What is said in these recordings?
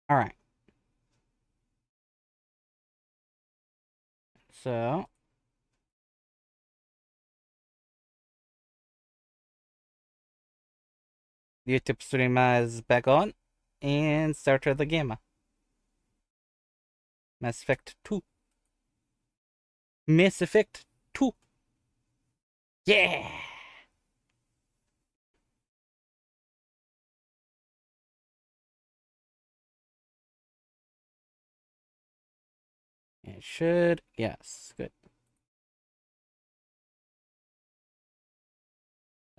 Alright. So YouTube stream is back on and started the game. Mass Effect 2. Mass Effect 2. Yeah! It should. Yes, good.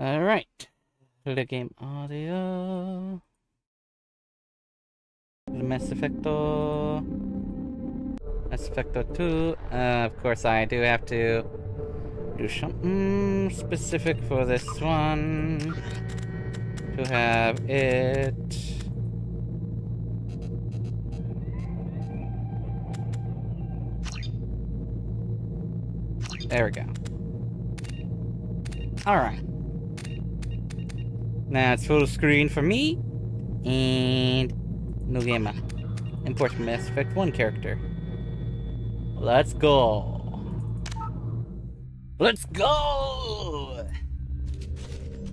Alright. The game audio. Mass Effecto. Mass Effecto 2. Of course, I do have to do something specific for this one. To have it. There we go. Alright. Now it's full screen for me. And no game. Import Mass Effect 1 character. Let's go. Let's go!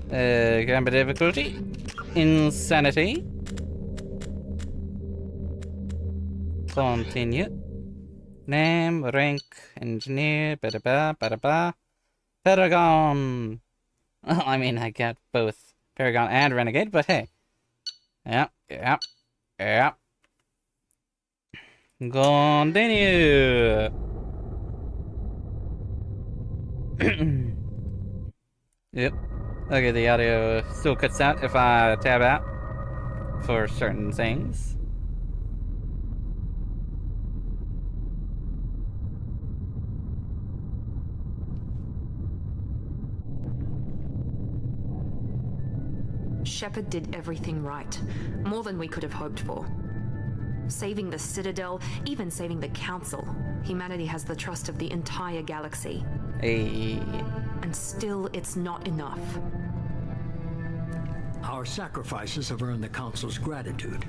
Combat difficulty. Insanity. Continue. Name, rank, engineer, ba-da-ba, ba-da-ba. Paragon! Well, I mean, I got both Paragon and Renegade, but hey. Yep. Continue! Yep. Okay, the audio still cuts out if I tab out for certain things. Shepard did everything right, more than we could have hoped for. Saving the Citadel, even saving the Council. Humanity has the trust of the entire galaxy. Hey. And still, it's not enough. Our sacrifices have earned the Council's gratitude,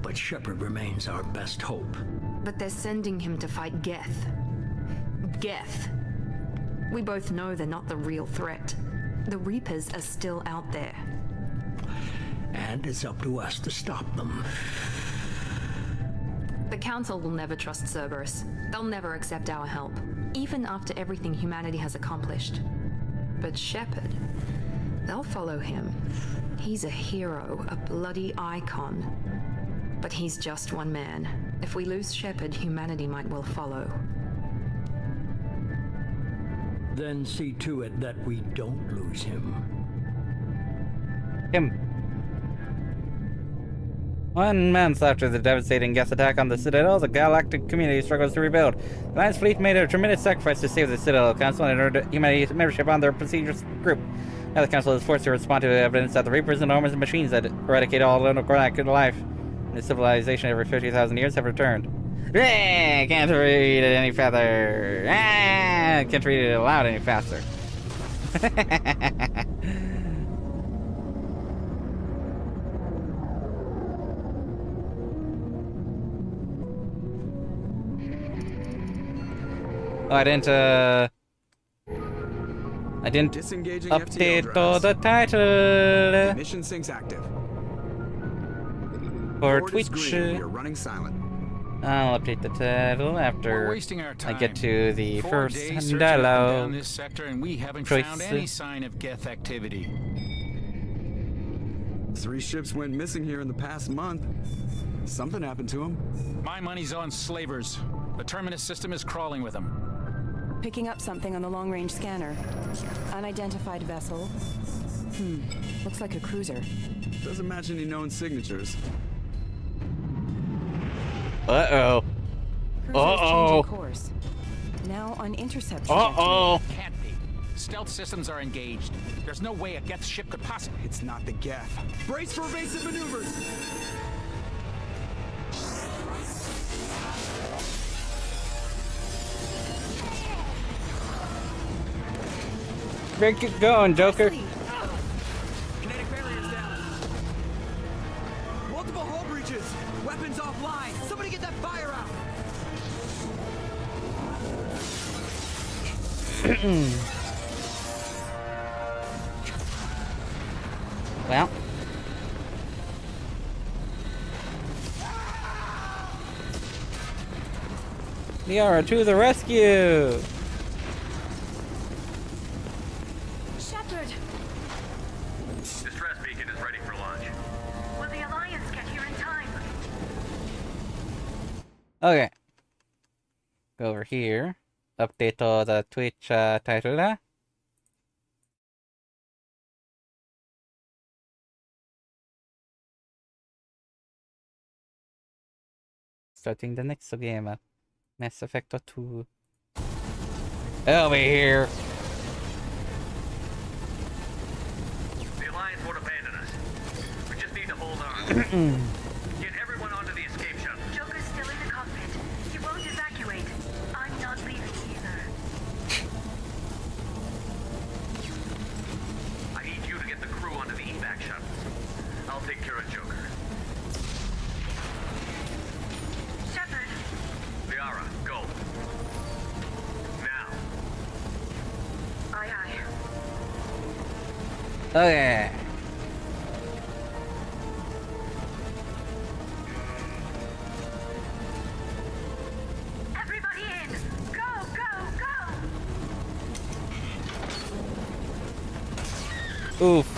but Shepard remains our best hope. But they're sending him to fight Geth. Geth. We both know they're not the real threat. The Reapers are still out there. And it's up to us to stop them. The Council will never trust Cerberus. They'll never accept our help, even after everything humanity has accomplished. But Shepard, they'll follow him. He's a hero, a bloody icon. But he's just one man. If we lose Shepard, humanity might well follow. Then see to it that we don't lose him. 1 month after the devastating Geth attack on the Citadel, the galactic community struggles to rebuild. The Alliance fleet made a tremendous sacrifice to save the Citadel Council and earned humanity's membership on their prestigious group. Now the Council is forced to respond to evidence that the Reapers and Normans and machines that eradicate all galactic life in the civilization every 50,000 years have returned. Can't read it any further. Can't read it aloud any faster. Oh, I didn't Disengaging update FTL the title Mission syncs active. for Board is Twitch. green. We are running silent. I'll update the title We're after wasting our time. I get to the 4 first days searching up and down dialogue. this sector, and we haven't choice. found any sign of Geth activity. 3 ships went missing here in the past month. Something happened to them. My money's on slavers. The Terminus system is crawling with them. Picking up something on the long-range scanner. Unidentified vessel. Looks like a cruiser. Doesn't match any known signatures. Uh-oh. Cruiser's Uh-oh. changing course. Now on interception. Uh-oh. Can't be. Stealth systems are engaged. There's no way a Geth ship could possibly... It's not the Geth. Brace for evasive maneuvers! Break it going, Joker. Kinetic barriers down. Multiple Multiple hull breaches! Weapons offline! Somebody get that fire out! Well. Liara to the rescue! Shepard! Distress beacon is ready for launch. Will the Alliance get here in time? Okay. Go over here. Update to the Twitch title na. Starting the next game. Mass Effect 2. Over here. The Alliance won't abandon us. We just need to hold on. Get everyone onto the escape shuttle. Joker's still in the cockpit. He won't evacuate. I'm not leaving either. I need you to get the crew onto the evac shuttles. I'll take care of Joker. Shepard, Liara, go. Now. aye aye. Okay. Everybody in! Go, go, go! Oof.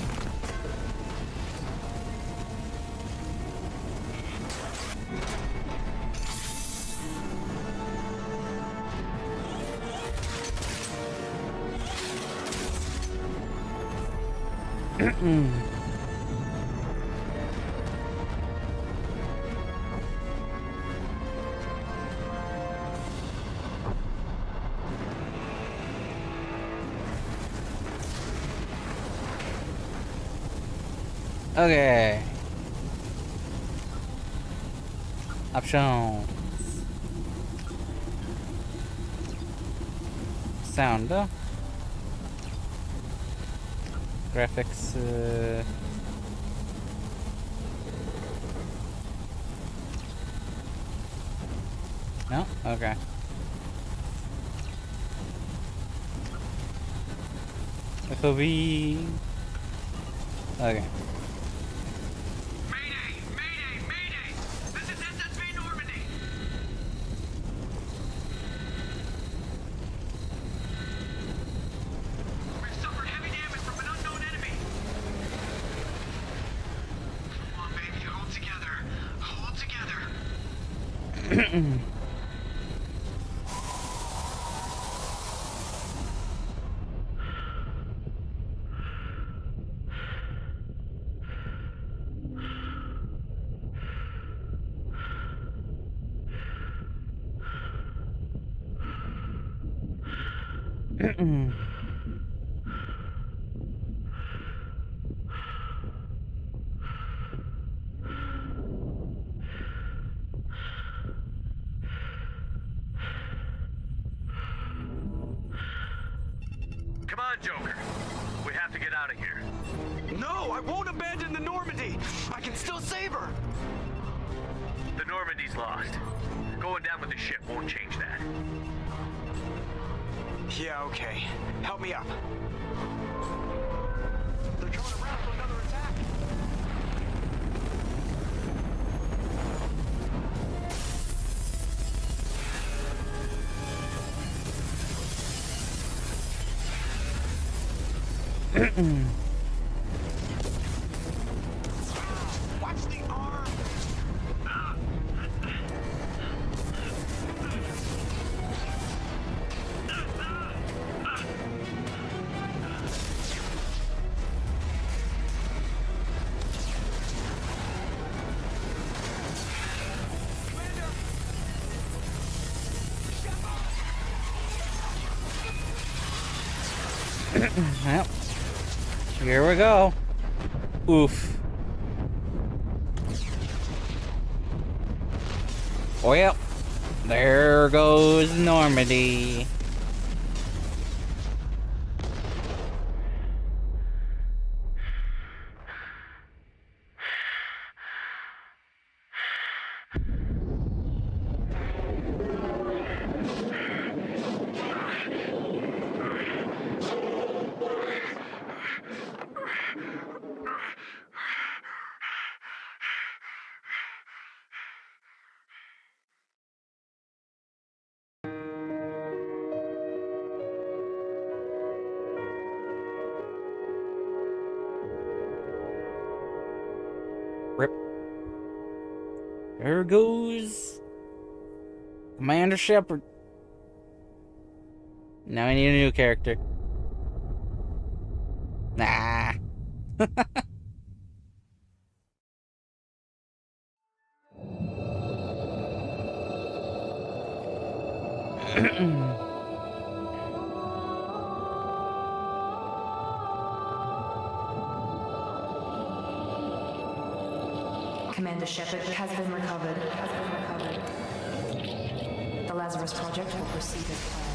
Okay. Options. Sound. Graphics. No? Okay. FOV. Okay. Mayday! Mayday! Mayday! This is SSV Normandy! We've suffered heavy damage from an unknown enemy! Come on, baby, hold together. Hold together. Come on, Joker. We have to get out of here. No, I won't abandon the Normandy! I can still save her! The Normandy's lost. Going down with the ship won't change that. Yeah, okay. Help me up. They're coming around for another attack. Watch the arm! Well, here we go. Oof. Well, there goes Normandy. Rip. There goes Commander Shepard. Now I need a new character. Nah. Commander Shepard has been recovered. The Lazarus project will proceed as planned.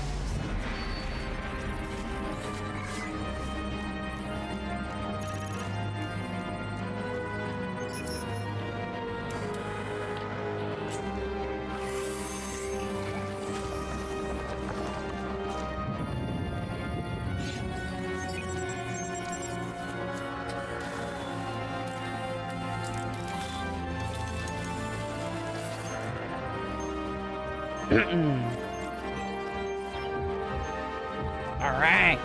All right.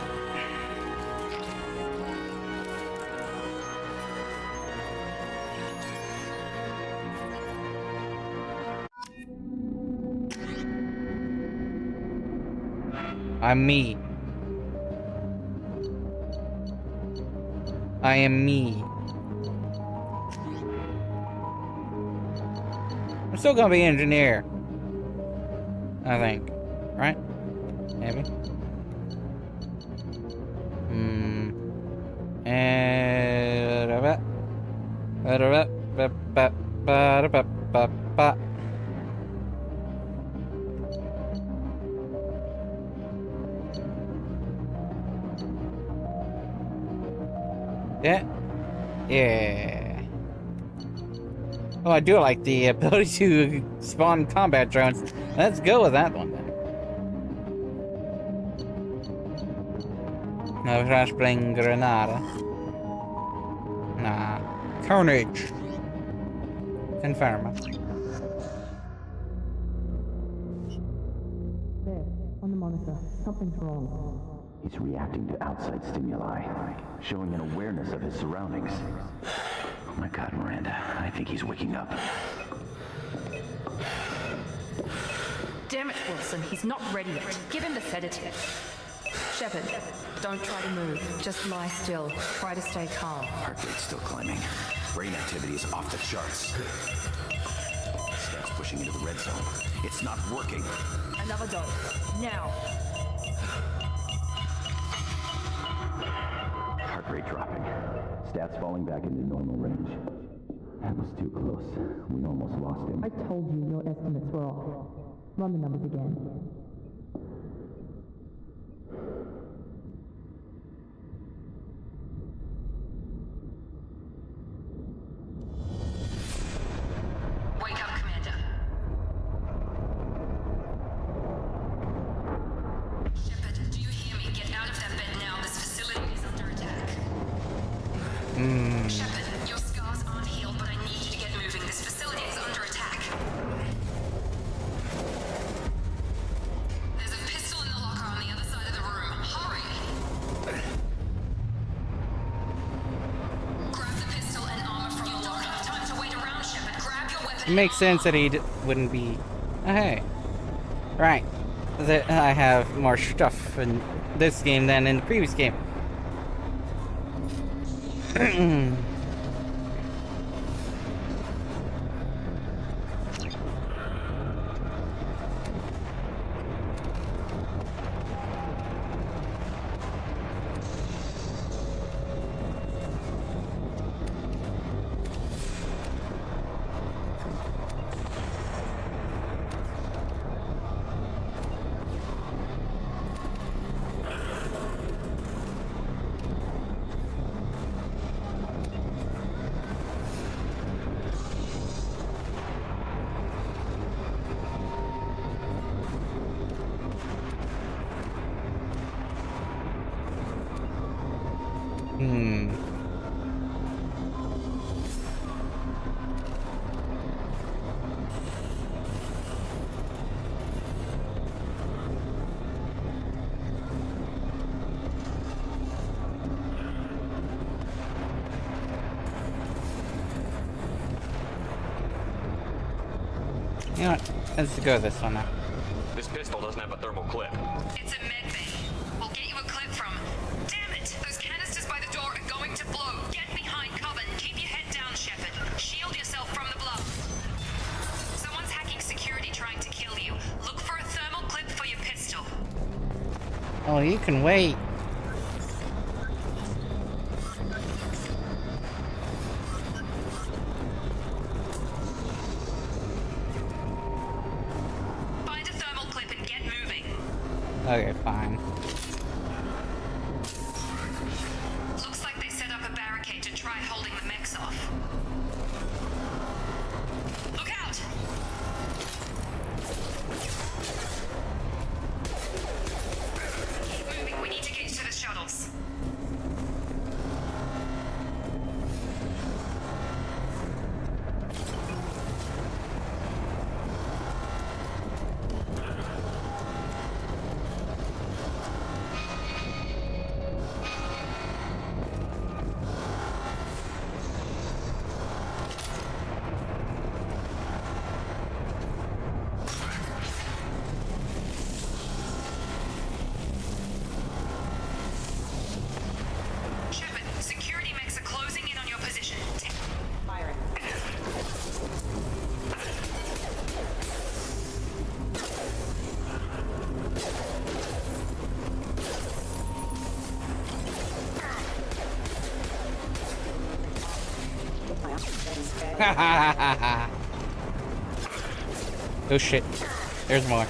I'm me. I am me. I'm still gonna be an engineer. I think. Right? Maybe. Yeah. Yeah. Oh, I do like the ability to spawn combat drones. Let's go with that one then. No flashbang granada. Nah. Carnage. Confirm. There, on the monitor. Something's wrong. He's reacting to outside stimuli, showing an awareness of his surroundings. Oh my God, Miranda, I think he's waking up. Damn it, Wilson, he's not ready yet. Give him the sedative. Shepard, don't try to move. Just lie still. Try to stay calm. Heart rate's still climbing. Brain activity is off the charts. Scout's pushing into the red zone. It's not working. Another dose. Now. Heart rate dropping. Stats falling back into normal range. That was too close. We almost lost him. I told you your estimates were off. Run the numbers again. Wake up, Commander. Shepard, do you hear me? Get out of that bed now. This facility is under attack. Shepard, your scars aren't healed, but I need you to get moving. This facility is under attack. There's a pistol in the locker on the other side of the room. Hurry! Grab the pistol and armor from the locker. Time to wait around, Shepard. Grab your weapon. It makes sense that he wouldn't be. Oh, hey. Right. That I have more stuff in this game than in the previous game. You know what? Let's go with this one now. This pistol doesn't have a thermal clip. It's a med bay. We'll get you a clip from. Damn it! Those canisters by the door are going to blow. Get behind cover and keep your head down, Shepard. Shield yourself from the blow. Someone's hacking security trying to kill you. Look for a thermal clip for your pistol. Oh, you can wait. Find a thermal clip and get moving. Okay, fine. Looks like they set up a barricade to try holding the mechs off. Look out! Keep moving. We need to get to the shuttles. Shepard, security mechs are closing in on your position. Firing. Oh shit. There's more.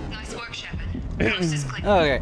Nice work, Shepard. Coast is clear. Okay.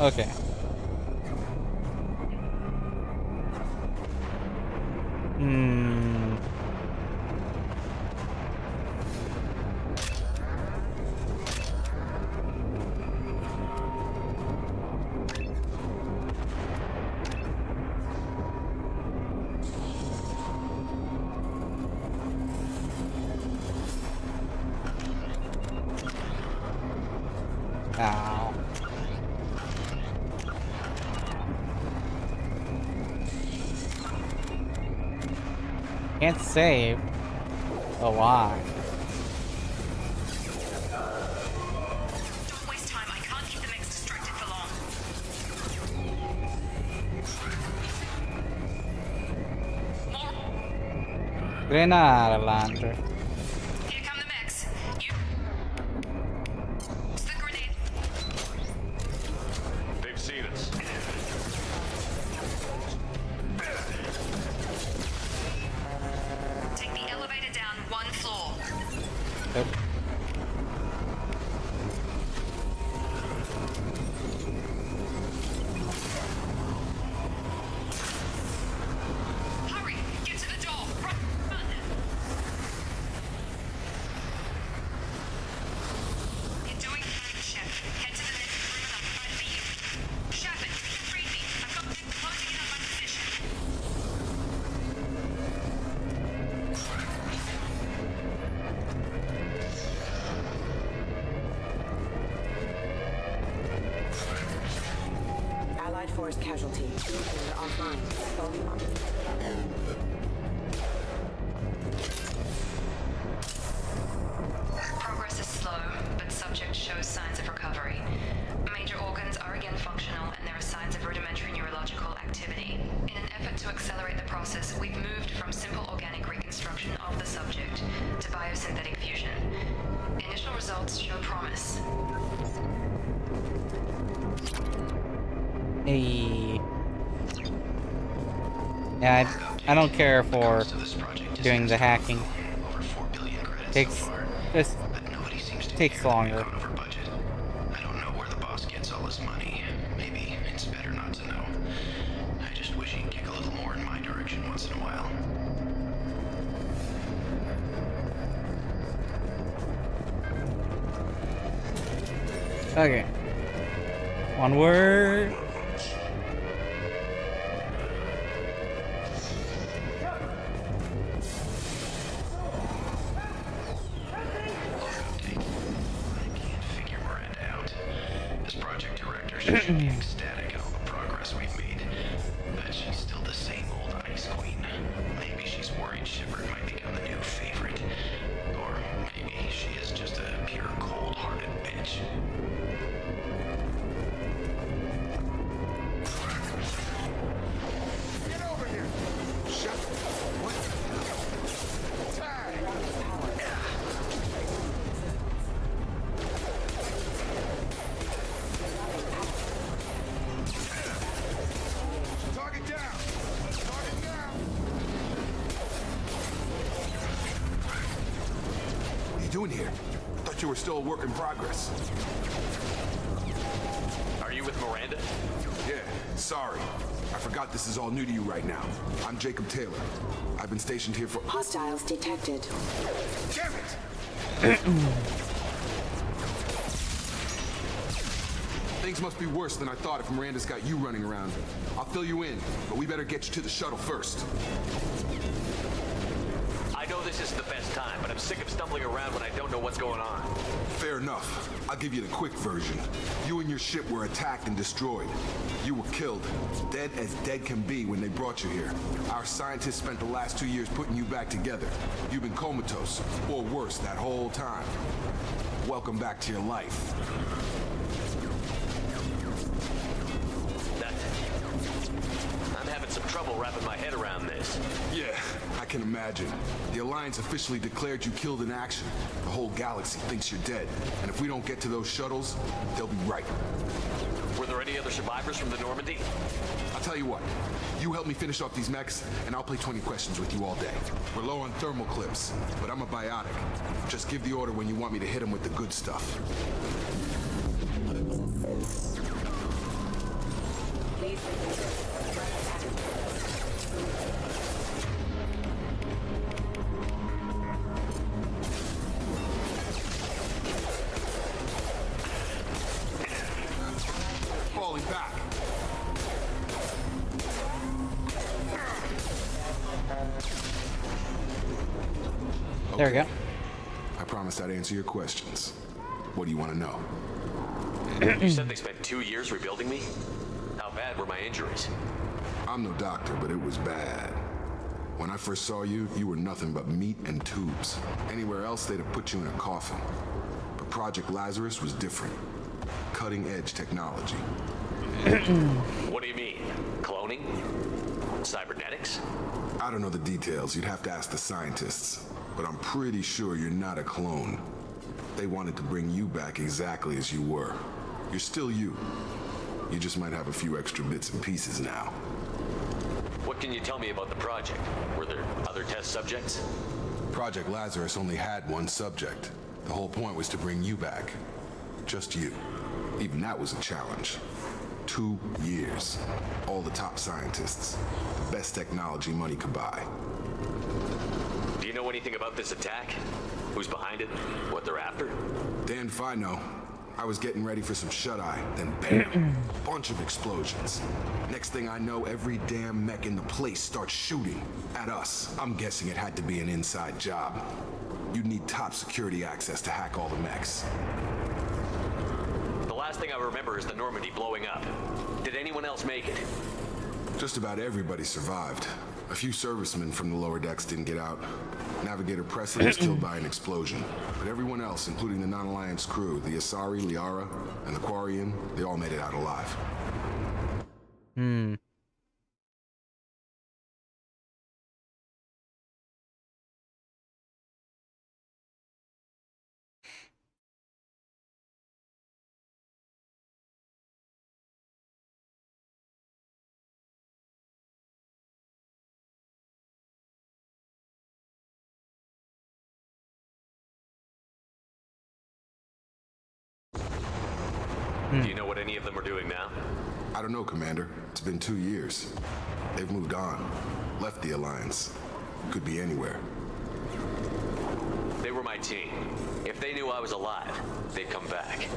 Okay. Hmm. Ow. Can't save. Oh, why? Don't waste time. I can't keep the mechs distracted for long. More. Grenade launcher. Here come the mechs. You. Use the grenade. They've seen us. Take the elevator down one floor. Yep. Hurry! Get to the door! Run! first casualty. Nuclear offline. Progress is slow, but subject shows signs of recovery. Major organs are again functional, and there are signs of rudimentary neurological activity. In an effort to accelerate the process, we've moved from simple organic reconstruction of the subject to biosynthetic fusion. Initial results show promise. Hey. Yeah, I don't care for doing the hacking. Takes longer. I don't know where the boss gets all his money. Maybe it's better not to know. I just wish he'd kick a little more in my direction once in a while. Okay. One word. She should be ecstatic at all the progress we've made. But she's still the same old ice queen. Maybe she's worried Shepard might become the new favorite. Or maybe she is just a pure cold-hearted bitch. Get over here! Shepard! What? Target down! Target down! What are you doing here? I thought you were still a work in progress. Are you with Miranda? Yeah, sorry. I forgot this is all new to you right now. I'm Jacob Taylor. I've been stationed here for— Hostiles detected. Damn it! Things must be worse than I thought if Miranda's got you running around. I'll fill you in, but we better get you to the shuttle first. I know this isn't the best time, but I'm sick of stumbling around when I don't know what's going on. Fair enough. I'll give you the quick version. You and your ship were attacked and destroyed. You were killed, dead as dead can be when they brought you here. Our scientists spent the last 2 years putting you back together. You've been comatose, or worse, that whole time. Welcome back to your life. I'm having some trouble wrapping my head around this. Yeah, I can imagine. The Alliance officially declared you killed in action. The whole galaxy thinks you're dead. And if we don't get to those shuttles, they'll be right. Were there any other survivors from the Normandy? I'll tell you what. You help me finish off these mechs, and I'll play 20 questions with you all day. We're low on thermal clips, but I'm a biotic. Just give the order when you want me to hit them with the good stuff. Falling back. There we go. I promise I'd answer your questions. What do you want to know? You said they spent 2 years rebuilding me? How bad were my injuries? I'm no doctor, but it was bad. When I first saw you, you were nothing but meat and tubes. Anywhere else, they'd have put you in a coffin. But Project Lazarus was different. Cutting-edge technology. What do you mean? Cloning? Cybernetics? I don't know the details. You'd have to ask the scientists. But I'm pretty sure you're not a clone. They wanted to bring you back exactly as you were. You're still you. You just might have a few extra bits and pieces now. What can you tell me about the project? Were there other test subjects? Project Lazarus only had one subject. The whole point was to bring you back. Just you. Even that was a challenge. 2 years. All the top scientists. The best technology money could buy. Do you know anything about this attack? Who's behind it? What they're after? Damned if I know. I was getting ready for some shut-eye, then bam! Bunch of explosions. Next thing I know, every damn mech in the place starts shooting at us. I'm guessing it had to be an inside job. You'd need top security access to hack all the mechs. The last thing I remember is the Normandy blowing up. Did anyone else make it? Just about everybody survived. A few servicemen from the lower decks didn't get out. Navigator Presley was killed by an explosion. But everyone else, including the non-Alliance crew, the Asari, Liara, and the Quarian, they all made it out alive. Do you know what any of them are doing now? I don't know, Commander. It's been 2 years. They've moved on. Left the Alliance. Could be anywhere. They were my team. If they knew I was alive, they'd come back.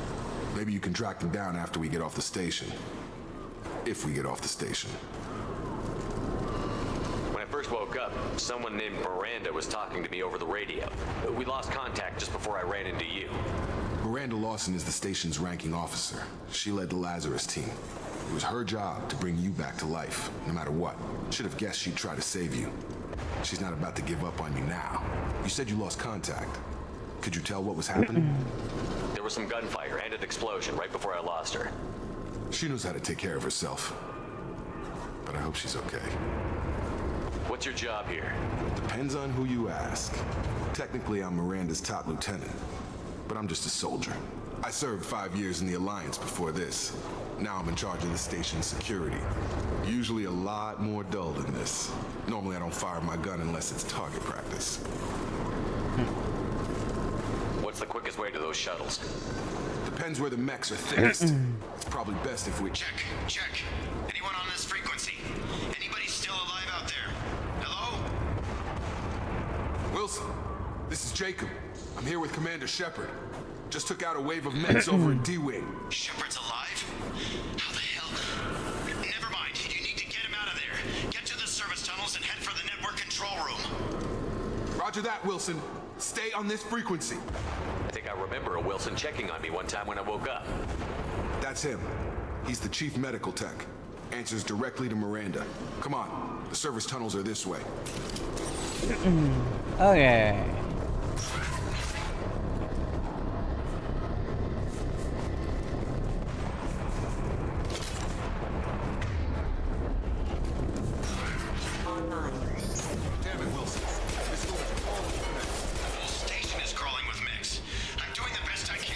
Maybe you can track them down after we get off the station. If we get off the station. When I first woke up, someone named Miranda was talking to me over the radio. We lost contact just before I ran into you. Miranda Lawson is the station's ranking officer. She led the Lazarus team. It was her job to bring you back to life, no matter what. Should have guessed she'd try to save you. She's not about to give up on you now. You said you lost contact. Could you tell what was happening? There was some gunfire and an explosion right before I lost her. She knows how to take care of herself. But I hope she's okay. What's your job here? Depends on who you ask. Technically, I'm Miranda's top lieutenant. But I'm just a soldier. I served 5 years in the Alliance before this. Now I'm in charge of the station's security. Usually a lot more dull than this. Normally I don't fire my gun unless it's target practice. What's the quickest way to those shuttles? Depends where the mechs are thickest. It's probably best if we... Check. Anyone on this frequency? Anybody still alive out there? Hello? Wilson, this is Jacob. I'm here with Commander Shepard. Just took out a wave of mechs over in D-Wing. Shepard's alive? How the hell? Never mind. You need to get him out of there. Get to the service tunnels and head for the network control room. Roger that, Wilson. Stay on this frequency. I think I remember a Wilson checking on me one time when I woke up. That's him. He's the chief medical tech. Answers directly to Miranda. Come on. The service tunnels are this way. Okay. Damn it, Wilson. This goes all the way. The whole station is crawling with mechs. I'm doing the best I can.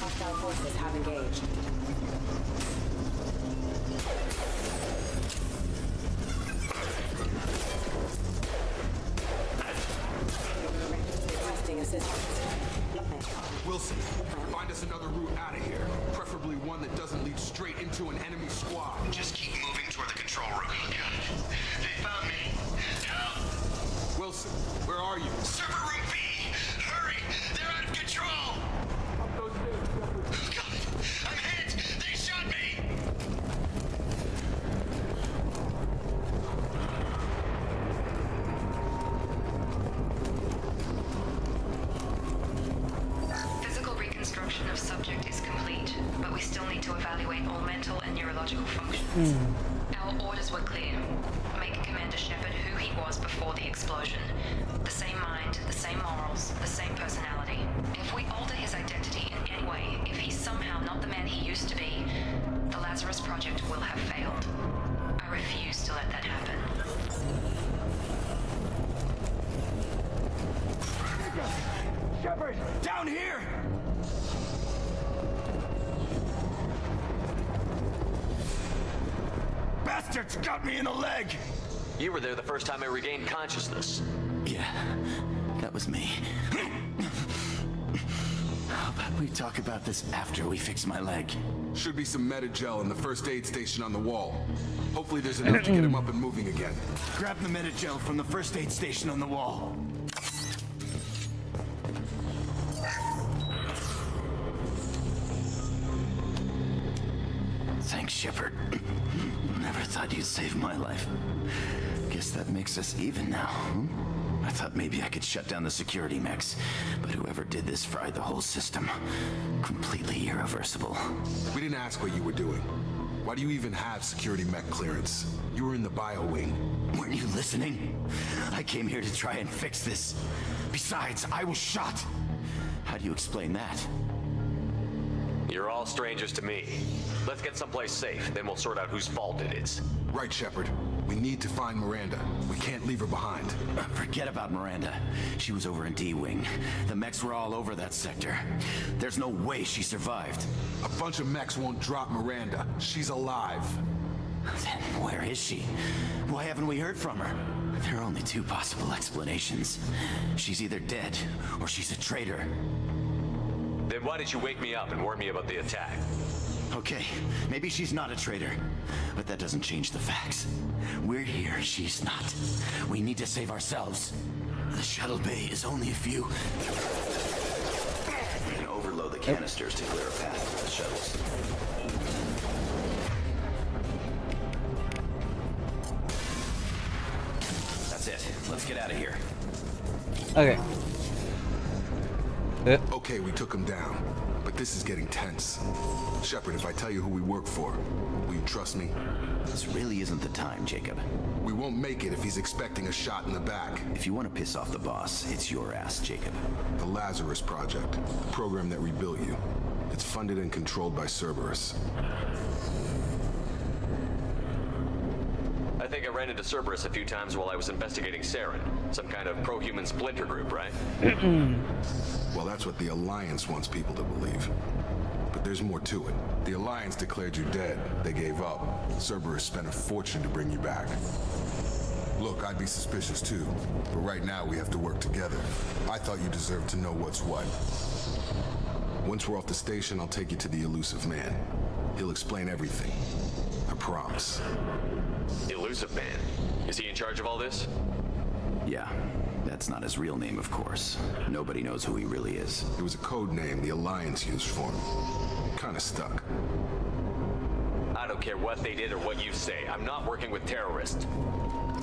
Hostile forces have engaged. Requesting assistance. Wilson, find us another route out of here. Preferably one that doesn't lead straight into an enemy squad. Just keep moving toward the control room. They found me. Help! Wilson, where are you? Server room B! Hurry! They're out of control! God, I'm hit! They shot me! Physical reconstruction of subject is complete, but we still need to evaluate all mental and neurological functions. Our orders were clear. Make Commander Shepard who he was before the explosion. The same mind, the same morals, the same personality. If we alter his identity in any way, if he's somehow not the man he used to be, the Lazarus Project will have failed. I refuse to let that happen. Shepard, down here! Bastards got me in the leg! You were there the first time I regained consciousness. Yeah, that was me. How about we talk about this after we fix my leg? Should be some Metagel in the first aid station on the wall. Hopefully there's enough to get him up and moving again. Grab the Metagel from the first aid station on the wall. Shepard. Never thought you'd save my life. Guess that makes us even now, hmm? I thought maybe I could shut down the security mechs, but whoever did this fried the whole system. Completely irreversible. We didn't ask what you were doing. Why do you even have security mech clearance? You were in the bio wing. Weren't you listening? I came here to try and fix this. Besides, I was shot. How do you explain that? You're all strangers to me. Let's get someplace safe, then we'll sort out whose fault it is. Right, Shepard. We need to find Miranda. We can't leave her behind. Forget about Miranda. She was over in D-Wing. The mechs were all over that sector. There's no way she survived. A bunch of mechs won't drop Miranda. She's alive. Then where is she? Why haven't we heard from her? There are only two possible explanations. She's either dead, or she's a traitor. Then why did you wake me up and warn me about the attack? Okay, maybe she's not a traitor, but that doesn't change the facts. We're here, she's not. We need to save ourselves. The shuttle bay is only a few. We can overload the canisters to clear a path to the shuttles. That's it. Let's get out of here. Okay. Okay, we took him down, but this is getting tense. Shepard, if I tell you who we work for, will you trust me? This really isn't the time, Jacob. We won't make it if he's expecting a shot in the back. If you want to piss off the boss, it's your ass, Jacob. The Lazarus Project, the program that rebuilt you. It's funded and controlled by Cerberus. I think I ran into Cerberus a few times while I was investigating Saren. Some kind of pro-human splinter group, right? Well, that's what the Alliance wants people to believe. But there's more to it. The Alliance declared you dead. They gave up. Cerberus spent a fortune to bring you back. Look, I'd be suspicious too, but right now we have to work together. I thought you deserved to know what's what. Once we're off the station, I'll take you to the elusive man. He'll explain everything. I promise. Elusive Man? Is he in charge of all this? Yeah, that's not his real name, of course. Nobody knows who he really is. It was a code name the Alliance used for him. Kinda stuck. I don't care what they did or what you say. I'm not working with terrorists.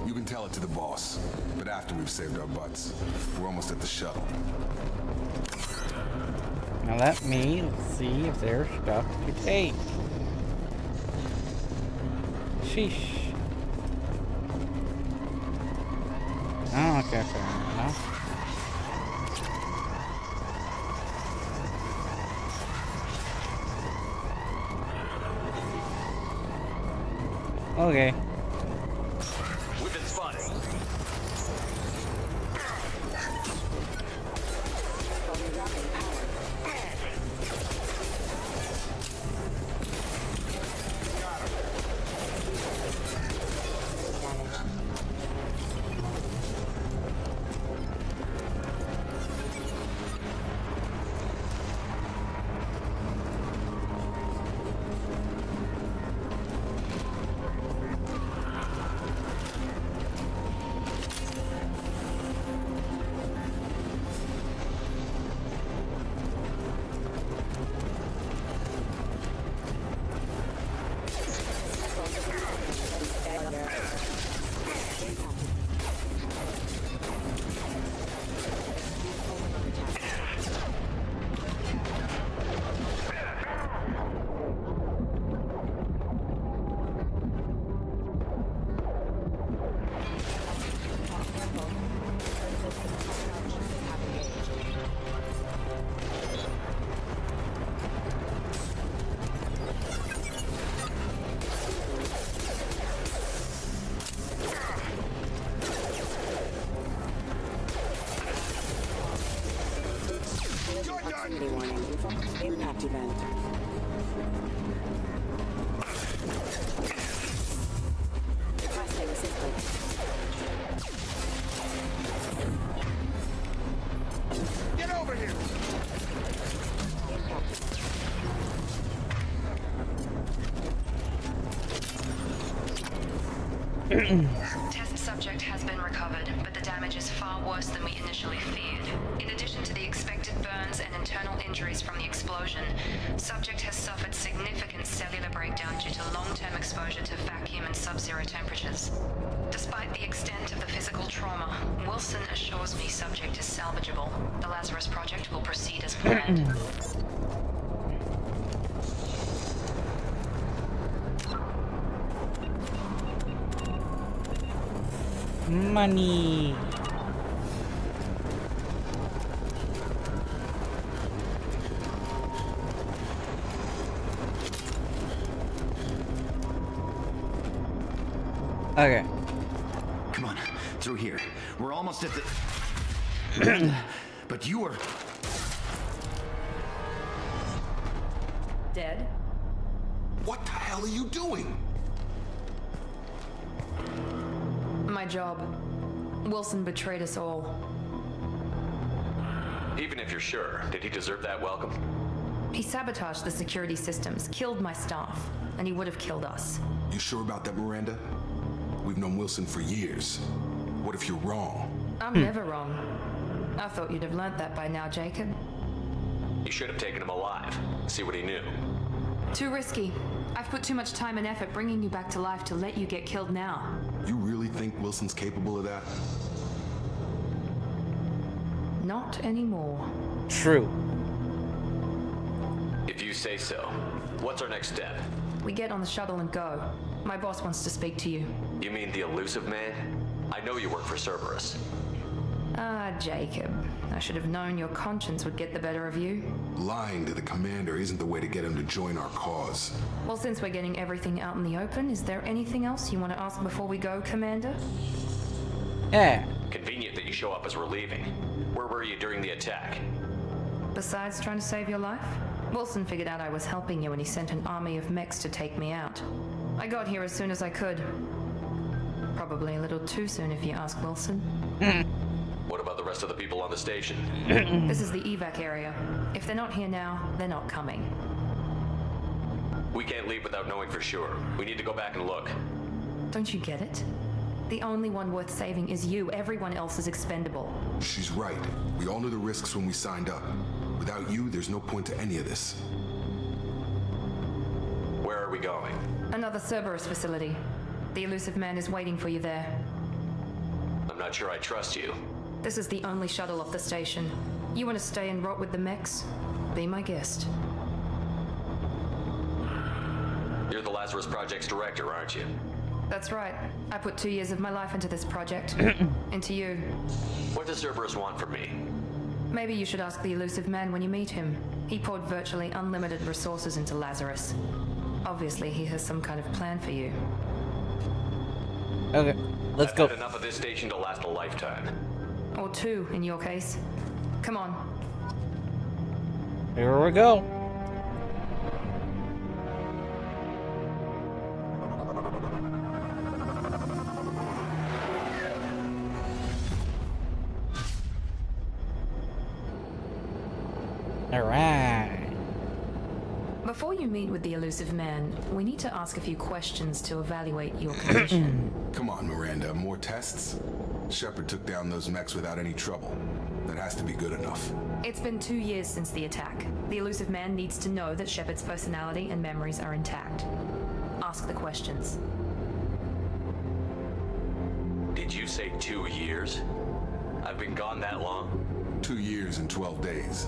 You can tell it to the boss, but after we've saved our butts. We're almost at the shuttle. Now let me see if there's stuff to take. Sheesh. Oh, okay, fair enough. Okay. We've been spotted. Impact event. Requesting assistance. Get over here! Test subject has been recovered, but the damage is far worse than we initially feared. In addition to the expected burns and internal injuries from the explosion, subject has suffered significant cellular breakdown due to long proceed as planned. Money. Okay. Come on, through here. We're almost at the... But you are... Dead? What the hell are you doing? My job. Wilson betrayed us all. Even if you're sure, did he deserve that welcome? He sabotaged the security systems, killed my staff, and he would have killed us. You sure about that, Miranda? We've known Wilson for years. What if you're wrong? I'm never wrong. I thought you'd have learnt that by now, Jacob. You should have taken him alive. See what he knew. Too risky. I've put too much time and effort bringing you back to life to let you get killed now. You really think Wilson's capable of that? Not anymore. True. If you say so. What's our next step? We get on the shuttle and go. My boss wants to speak to you. You mean the elusive man? I know you work for Cerberus. Ah, Jacob. I should have known your conscience would get the better of you. Lying to the commander isn't the way to get him to join our cause. Well, since we're getting everything out in the open, is there anything else you want to ask before we go, Commander? Yeah. Convenient that you show up as we're leaving. Where were you during the attack? Besides trying to save your life, Wilson figured out I was helping you when he sent an army of mechs to take me out. I got here as soon as I could. Probably a little too soon if you ask Wilson. What about the rest of the people on the station? This is the evac area. If they're not here now, they're not coming. We can't leave without knowing for sure. We need to go back and look. Don't you get it? The only one worth saving is you. Everyone else is expendable. She's right. We all knew the risks when we signed up. Without you, there's no point to any of this. Where are we going? Another Cerberus facility. The elusive man is waiting for you there. I'm not sure I trust you. This is the only shuttle off the station. You want to stay and rot with the mechs? Be my guest. You're the Lazarus Project's director, aren't you? That's right. I put 2 years of my life into this project. Into you. What does Cerberus want from me? Maybe you should ask the elusive man when you meet him. He poured virtually unlimited resources into Lazarus. Obviously, he has some kind of plan for you. Okay, let's go. I've had enough of this station to last a lifetime. Or 2, in your case. Come on. Here we go. All right. Before you meet with the elusive man, we need to ask a few questions to evaluate your condition. Come on, Miranda, more tests? Shepard took down those mechs without any trouble. That has to be good enough. It's been 2 years since the attack. The elusive man needs to know that Shepard's personality and memories are intact. Ask the questions. Did you say 2 years? I've been gone that long? 2 years and 12 days.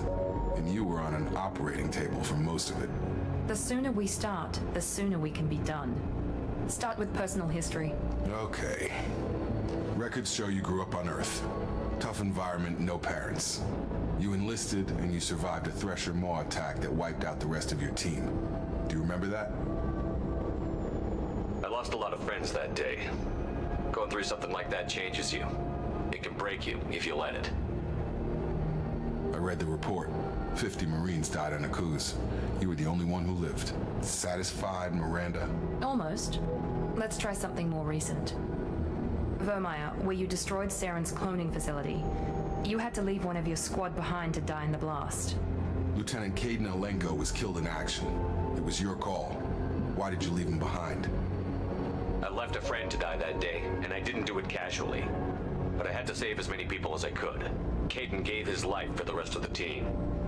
And you were on an operating table for most of it. The sooner we start, the sooner we can be done. Start with personal history. Okay. Records show you grew up on Earth. Tough environment, no parents. You enlisted and you survived a Thresher Maw attack that wiped out the rest of your team. Do you remember that? I lost a lot of friends that day. Going through something like that changes you. It can break you if you let it. I read the report. 50 Marines died on a cruise. You were the only one who lived. Satisfied, Miranda? Almost. Let's try something more recent. Vermeer, where you destroyed Saren's cloning facility. You had to leave one of your squad behind to die in the blast. Lieutenant Caden Alenko was killed in action. It was your call. Why did you leave him behind? I left a friend to die that day, and I didn't do it casually. But I had to save as many people as I could. Caden gave his life for the rest of the team.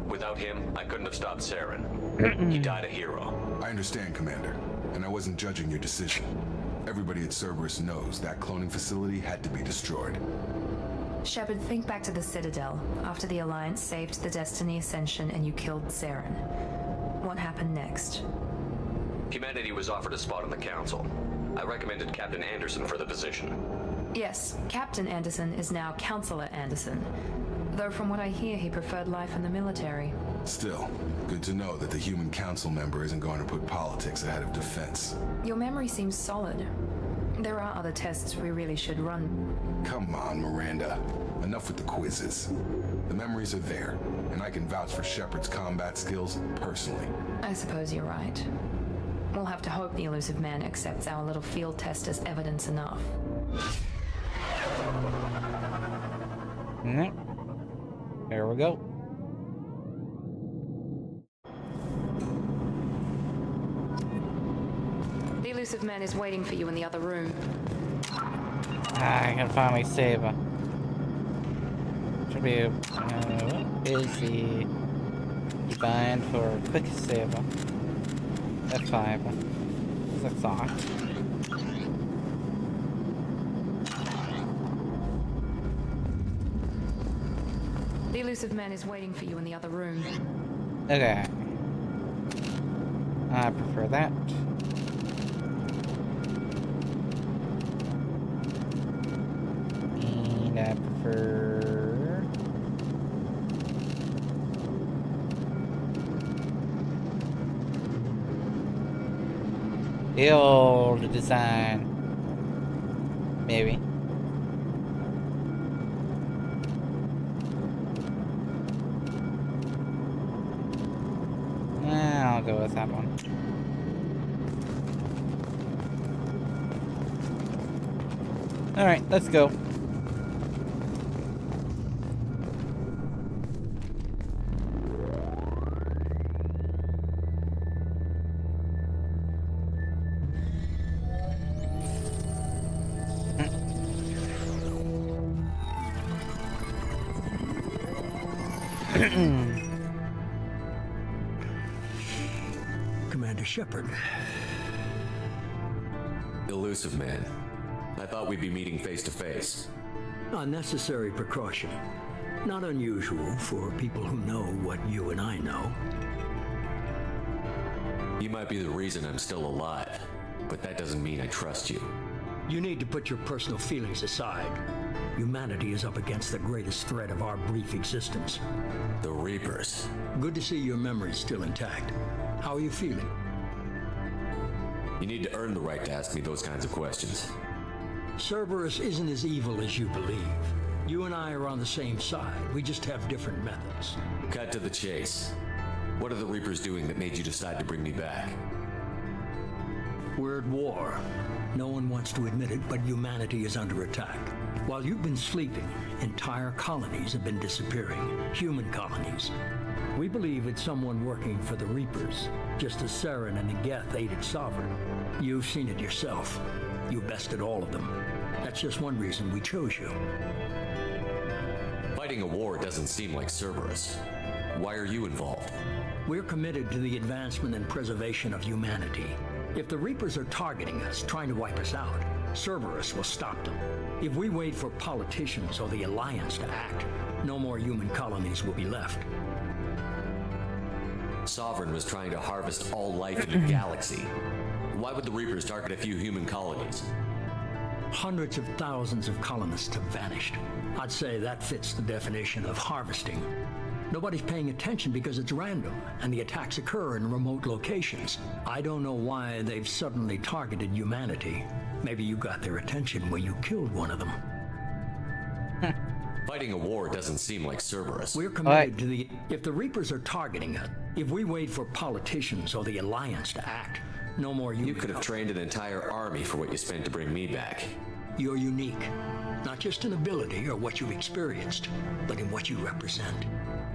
Without him, I couldn't have stopped Saren. He died a hero. I understand, Commander, and I wasn't judging your decision. Everybody at Cerberus knows that cloning facility had to be destroyed. Shepard, think back to the Citadel, after the Alliance saved the Destiny Ascension and you killed Saren. What happened next? Humanity was offered a spot on the Council. I recommended Captain Anderson for the position. Yes, Captain Anderson is now Counselor Anderson. Though from what I hear, he preferred life in the military. Still, good to know that the human council member isn't going to put politics ahead of defense. Your memory seems solid. There are other tests we really should run. Come on, Miranda. Enough with the quizzes. The memories are there, and I can vouch for Shepard's combat skills personally. I suppose you're right. We'll have to hope the elusive man accepts our little field test as evidence enough. There we go. The elusive man is waiting for you in the other room. I can finally save her. Should be what is the bind for quick saver? F5. That's a thought. The elusive man is waiting for you in the other room. Okay. I prefer that. And I prefer... the old design. Maybe. I'll go with that one. Alright, let's go. Commander Shepard. Elusive man. I thought we'd be meeting face to face. Unnecessary precaution. Not unusual for people who know what you and I know. You might be the reason I'm still alive, but that doesn't mean I trust you. You need to put your personal feelings aside. Humanity is up against the greatest threat of our brief existence. The Reapers. Good to see your memory's still intact. How are you feeling? You need to earn the right to ask me those kinds of questions. Cerberus isn't as evil as you believe. You and I are on the same side. We just have different methods. Cut to the chase. What are the Reapers doing that made you decide to bring me back? We're at war. No one wants to admit it, but humanity is under attack. While you've been sleeping, entire colonies have been disappearing. Human colonies. We believe it's someone working for the Reapers, just as Saren and Geth aided Sovereign. You've seen it yourself. You bested all of them. That's just one reason we chose you. Fighting a war doesn't seem like Cerberus. Why are you involved? We're committed to the advancement and preservation of humanity. If the Reapers are targeting us, trying to wipe us out, Cerberus will stop them. If we wait for politicians or the Alliance to act, no more human colonies will be left. Sovereign was trying to harvest all life in the galaxy. Why would the Reapers target a few human colonies? Hundreds of thousands of colonists have vanished. I'd say that fits the definition of harvesting. Nobody's paying attention because it's random, and the attacks occur in remote locations. I don't know why they've suddenly targeted humanity. Maybe you got their attention when you killed one of them. Fighting a war doesn't seem like Cerberus. We're committed to the... If the Reapers are targeting us, if we wait for politicians or the Alliance to act, no more You could have trained an entire army for what you spent to bring me back. You're unique. Not just in ability or what you've experienced, but in what you represent.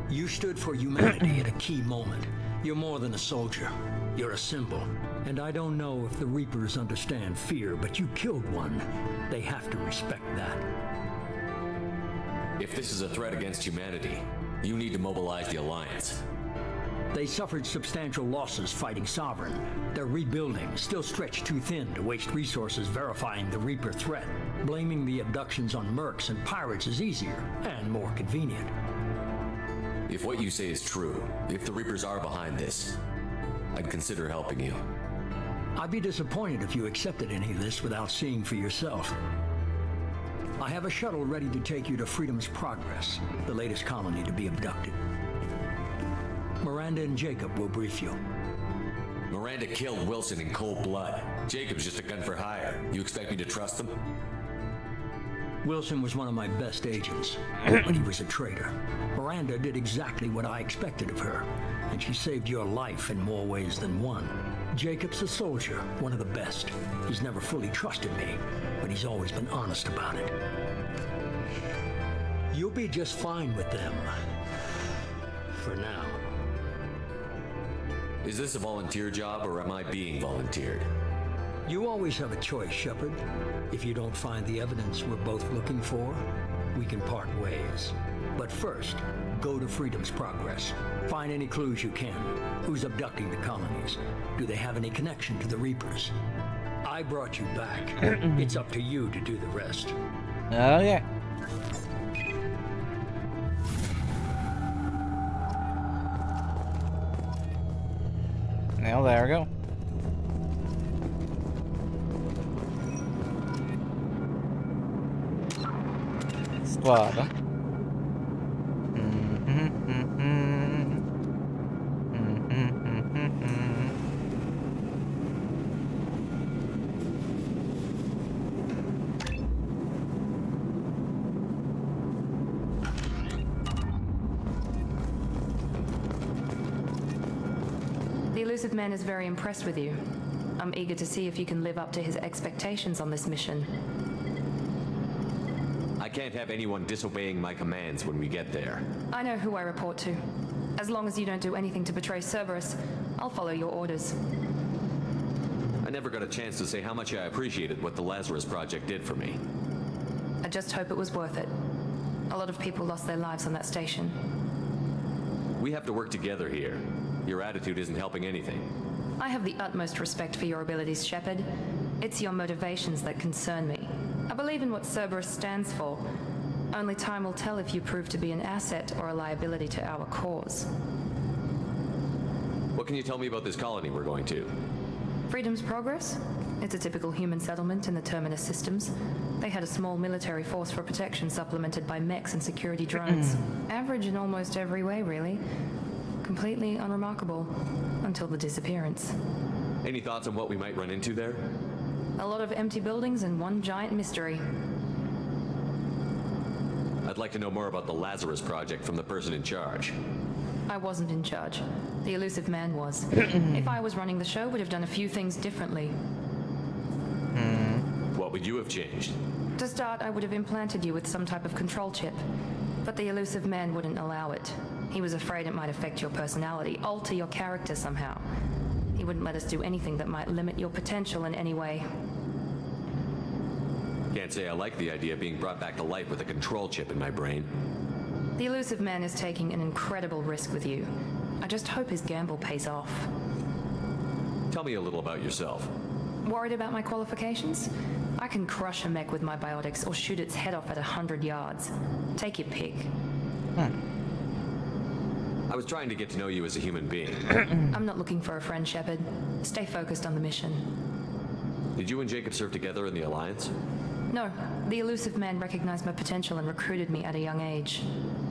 You stood for humanity at a key moment. You're more than a soldier. You're a symbol. And I don't know if the Reapers understand fear, but you killed one. They have to respect that. If this is a threat against humanity, you need to mobilize the Alliance. They suffered substantial losses fighting Sovereign. Their rebuilding still stretched too thin to waste resources verifying the Reaper threat. Blaming the abductions on mercs and pirates is easier and more convenient. If what you say is true, if the Reapers are behind this, I'd consider helping you. I'd be disappointed if you accepted any of this without seeing for yourself. I have a shuttle ready to take you to Freedom's Progress, the latest colony to be abducted. Miranda and Jacob will brief you. Miranda killed Wilson in cold blood. Jacob's just a gun for hire. You expect me to trust him? Wilson was one of my best agents, but he was a traitor. Miranda did exactly what I expected of her, and she saved your life in more ways than one. Jacob's a soldier, one of the best. He's never fully trusted me, but he's always been honest about it. You'll be just fine with them. For now. Is this a volunteer job, or am I being volunteered? You always have a choice, Shepard. If you don't find the evidence we're both looking for, we can part ways. But first, go to Freedom's Progress. Find any clues you can. Who's abducting the colonies? Do they have any connection to the Reapers? I brought you back. It's up to you to do the rest. Oh, yeah. Well, there we go. Squad, huh? The elusive man is very impressed with you. I'm eager to see if you can live up to his expectations on this mission. I can't have anyone disobeying my commands when we get there. I know who I report to. As long as you don't do anything to betray Cerberus, I'll follow your orders. I never got a chance to say how much I appreciated what the Lazarus project did for me. I just hope it was worth it. A lot of people lost their lives on that station. We have to work together here. Your attitude isn't helping anything. I have the utmost respect for your abilities, Shepard. It's your motivations that concern me. I believe in what Cerberus stands for. Only time will tell if you prove to be an asset or a liability to our cause. What can you tell me about this colony we're going to? Freedom's Progress? It's a typical human settlement in the Terminus systems. They had a small military force for protection supplemented by mechs and security drones. Average in almost every way, really. Completely unremarkable. Until the disappearance. Any thoughts on what we might run into there? A lot of empty buildings and one giant mystery. I'd like to know more about the Lazarus project from the person in charge. I wasn't in charge. The elusive man was. If I was running the show, would have done a few things differently. What would you have changed? To start, I would have implanted you with some type of control chip. But the elusive man wouldn't allow it. He was afraid it might affect your personality, alter your character somehow. He wouldn't let us do anything that might limit your potential in any way. Can't say I like the idea of being brought back to life with a control chip in my brain. The elusive man is taking an incredible risk with you. I just hope his gamble pays off. Tell me a little about yourself. Worried about my qualifications? I can crush a mech with my biotics or shoot its head off at 100 yards. Take your pick. I was trying to get to know you as a human being. I'm not looking for a friend, Shepard. Stay focused on the mission. Did you and Jacob serve together in the Alliance? No, the elusive man recognized my potential and recruited me at a young age.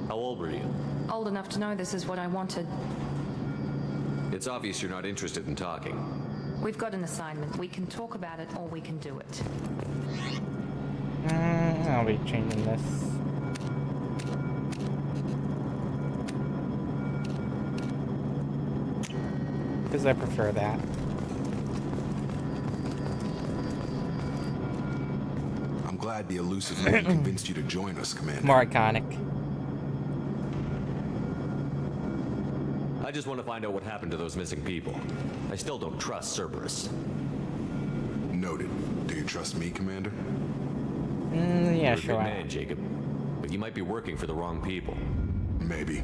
How old were you? Old enough to know this is what I wanted. It's obvious you're not interested in talking. We've got an assignment. We can talk about it or we can do it. I'll be changing this. Because I prefer that. I'm glad the elusive man convinced you to join us, Commander. More iconic. I just want to find out what happened to those missing people. I still don't trust Cerberus. Noted. Do you trust me, Commander? Yeah, You're a sure. good man, Jacob. But you might be working for the wrong people. Maybe.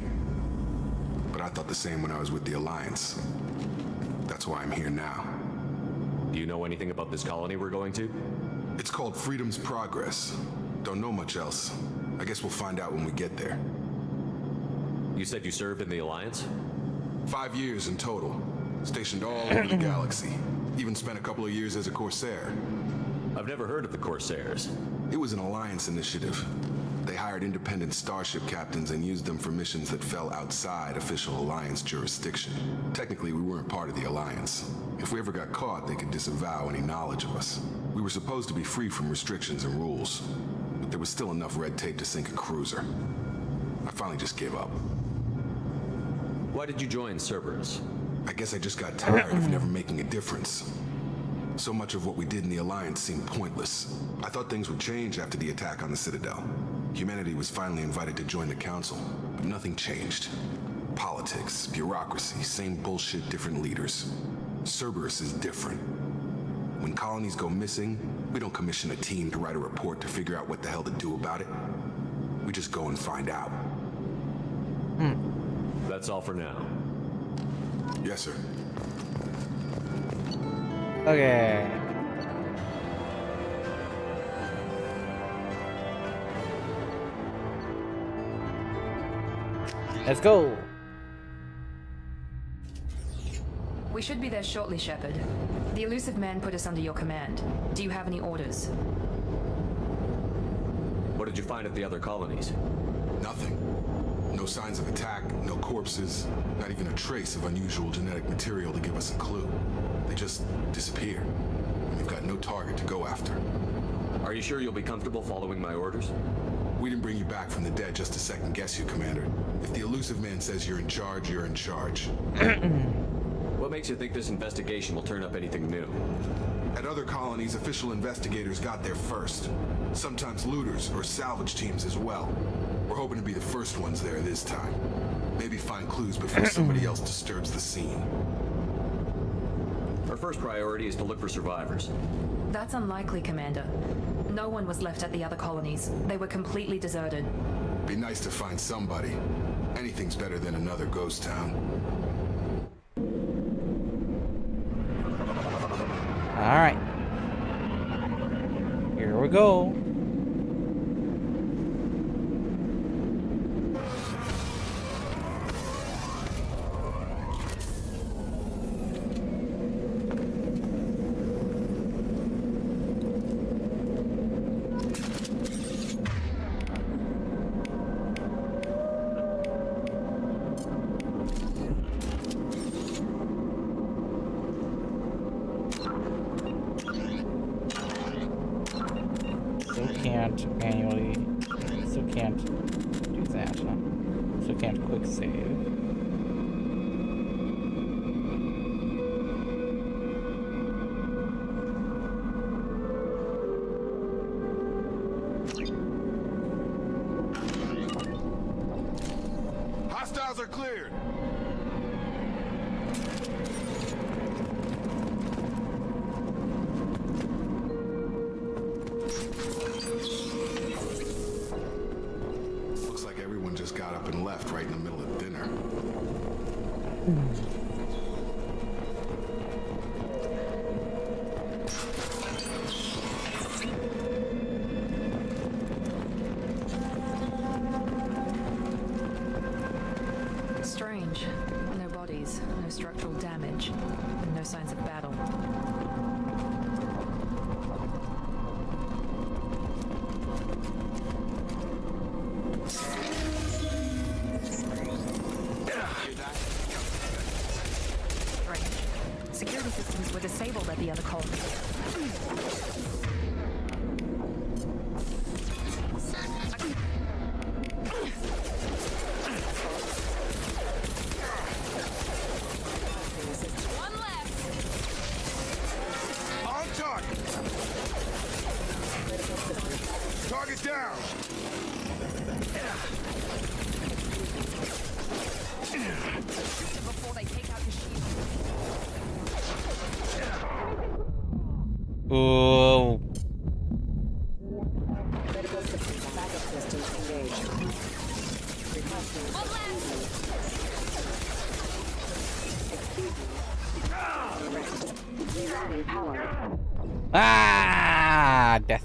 But I thought the same when I was with the Alliance. That's why I'm here now. Do you know anything about this colony we're going to? It's called Freedom's Progress. Don't know much else. I guess we'll find out when we get there. You said you served in the Alliance? 5 years in total. Stationed all over the galaxy. Even spent a couple of years as a Corsair. I've never heard of the Corsairs. It was an Alliance initiative. They hired independent starship captains and used them for missions that fell outside official Alliance jurisdiction. Technically, we weren't part of the Alliance. If we ever got caught, they could disavow any knowledge of us. We were supposed to be free from restrictions and rules, but there was still enough red tape to sink a cruiser. I finally just gave up. Why did you join Cerberus? I guess I just got tired of never making a difference. So much of what we did in the Alliance seemed pointless. I thought things would change after the attack on the Citadel. Humanity was finally invited to join the Council, but nothing changed. Politics, bureaucracy, same bullshit, different leaders. Cerberus is different. When colonies go missing, we don't commission a team to write a report to figure out what the hell to do about it. We just go and find out. That's all for now. Yes, sir. Okay. Let's go. We should be there shortly, Shepard. The elusive man put us under your command. Do you have any orders? What did you find at the other colonies? Nothing. No signs of attack, no corpses, not even a trace of unusual genetic material to give us a clue. They just disappear. And we've got no target to go after. Are you sure you'll be comfortable following my orders? We didn't bring you back from the dead just to second guess you, Commander. If the elusive man says you're in charge, you're in charge. What makes you think this investigation will turn up anything new? At other colonies, official investigators got there first. Sometimes looters or salvage teams as well. We're hoping to be the first ones there this time. Maybe find clues before somebody else disturbs the scene. Our first priority is to look for survivors. That's unlikely, Commander. No one was left at the other colonies. They were completely deserted. Be nice to find somebody. Anything's better than another ghost town. Alright. Here we go. Quick save. Hostiles are cleared. Looks like everyone just got up and left right in the middle of dinner. Strange. No bodies, no structural damage, and no signs of battle. Security systems were disabled at the other colony. One left. On target. Target down. Before they take out the shield. Oh. One left. Power. Ah, death.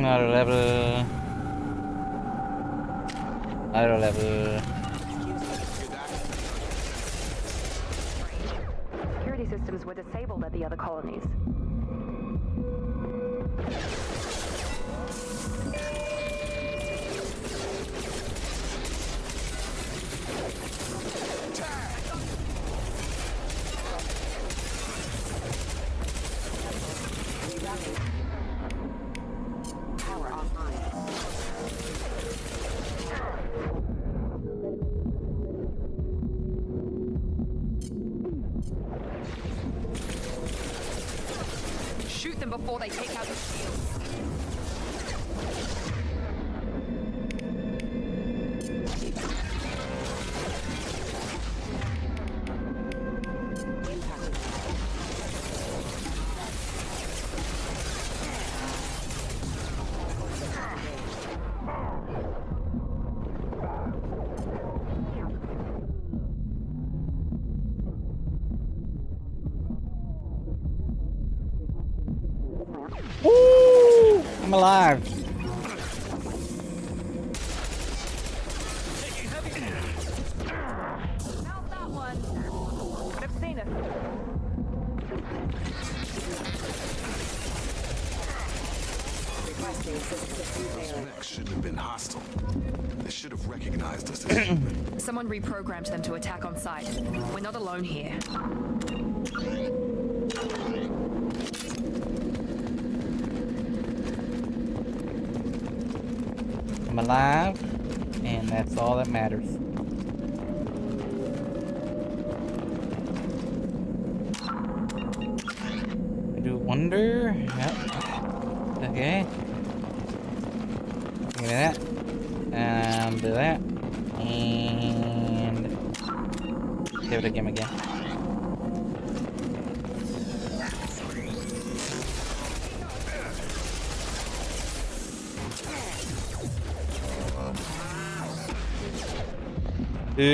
Auto level. Auto level. Security systems were disabled at the other colonies. Power online. Shoot them before they take out the shields. Woo! I'm alive. Mount that one. Could have seen it. Those mechs shouldn't have been hostile. They should have recognized us as human. Someone reprogrammed them to attack on sight. We're not alone here. I'm alive, and that's all that matters. I do wonder. Yep. Okay. Give me that. And do that. And give it a game again. Ooh.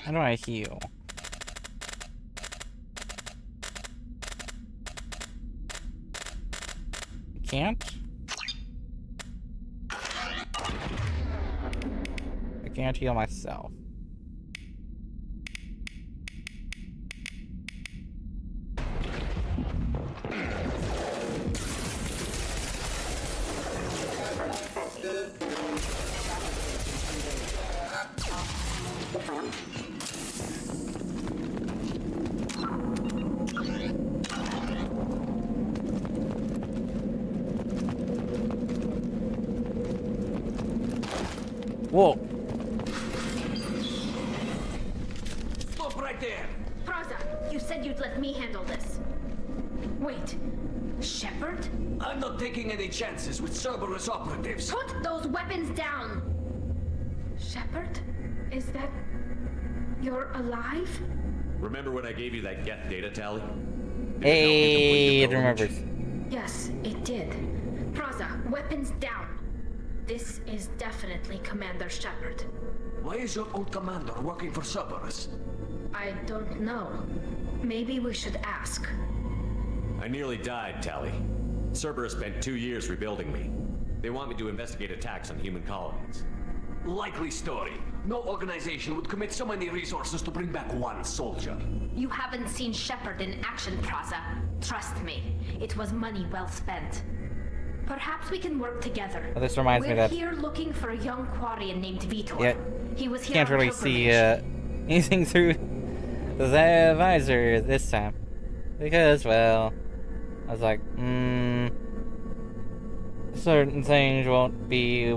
How do I heal? I can't? I can't heal myself. Whoa. Stop right there! Praza, you said you'd let me handle this. Wait, Shepard? I'm not taking any chances with Cerberus operatives. Put those weapons down! Shepard? Is that... you're alive? Remember when I gave you that get data tally? Hey, it remembers. Yes, it did. Praza, weapons down. This is definitely Commander Shepard. Why is your old commander working for Cerberus? I don't know. Maybe we should ask. I nearly died, Tally. Cerberus spent 2 years rebuilding me. They want me to investigate attacks on human colonies. Likely story. No organization would commit so many resources to bring back one soldier. You haven't seen Shepard in action, Praza. Trust me, it was money well spent. Perhaps we can work together. Oh, this reminds me that we're here looking for a young Quarian named Vitor. Yeah, he was here can't on really see pilgrimage. anything through the visor this time because, well, I was like, certain things won't be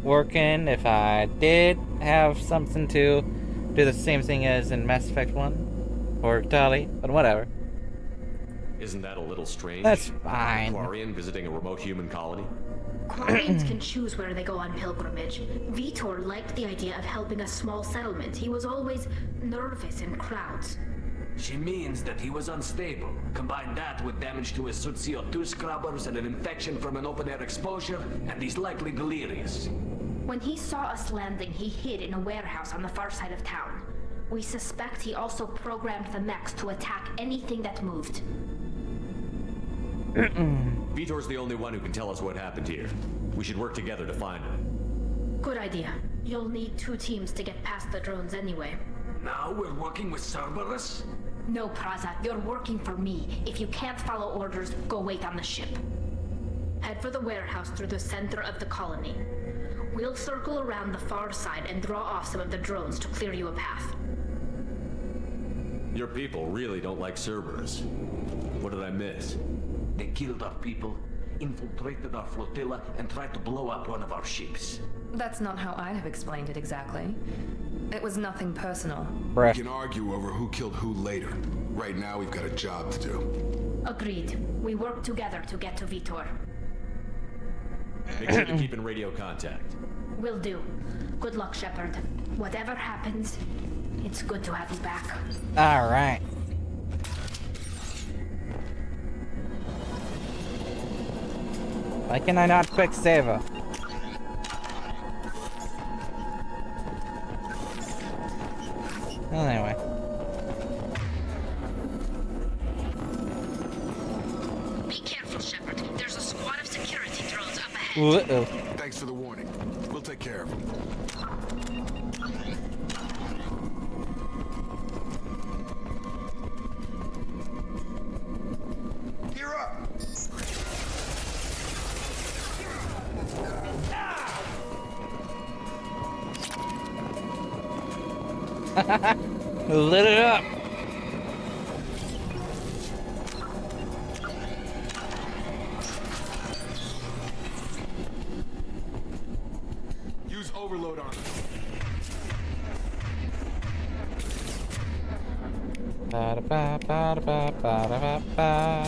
working if I did have something to do the same thing as in Mass Effect 1 or Tali, but whatever. Isn't that a little strange? That's fine. Quarian visiting a remote human colony? Quarians can choose where they go on pilgrimage. Vitor liked the idea of helping a small settlement. He was always nervous in crowds. She means that he was unstable. Combine that with damage to his CO2 scrubbers and an infection from an open-air exposure, and he's likely delirious. When he saw us landing, he hid in a warehouse on the far side of town. We suspect he also programmed the mechs to attack anything that moved. Vitor's the only one who can tell us what happened here. We should work together to find him. Good idea. You'll need 2 teams to get past the drones anyway. Now we're working with Cerberus? No, Praza, you're working for me. If you can't follow orders, go wait on the ship. Head for the warehouse through the center of the colony. We'll circle around the far side and draw off some of the drones to clear you a path. Your people really don't like Cerberus. What did I miss? They killed our people, infiltrated our flotilla, and tried to blow up one of our ships. That's not how I'd have explained it exactly. It was nothing personal. We can argue over who killed who later. Right now, we've got a job to do. Agreed. We work together to get to Vitor. Make sure to keep in radio contact. Will do. Good luck, Shepard. Whatever happens, it's good to have you back. Alright. Why can I not quick save her? Well, anyway. Be careful, Shepard. There's a squad of security drones up ahead. Uh-oh. Thanks for the warning. We'll take care of them. Gear up! Lit it up. Use overload on them. Ba-da-ba, ba-da-ba, ba-da-ba-ba.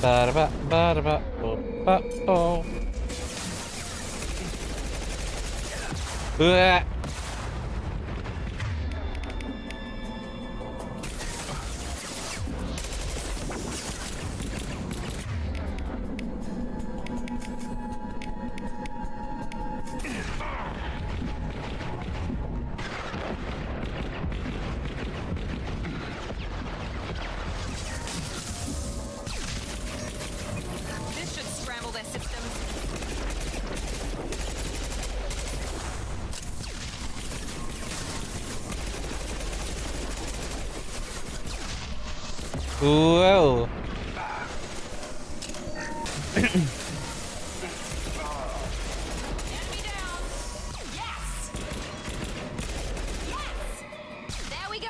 Ba-da-ba, ba-da-ba, oh-ba-oh. Bleh. This should scramble their systems. Whoa. Enemy down. Yes. Yes. There we go.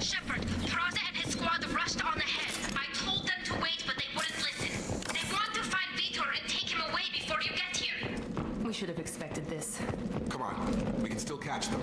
Shepard, Praza and his squad rushed on ahead. I told them to wait, but they wouldn't listen. They want to find Vitor and take him away before you get here. We should have expected this. Come on. We can still catch them.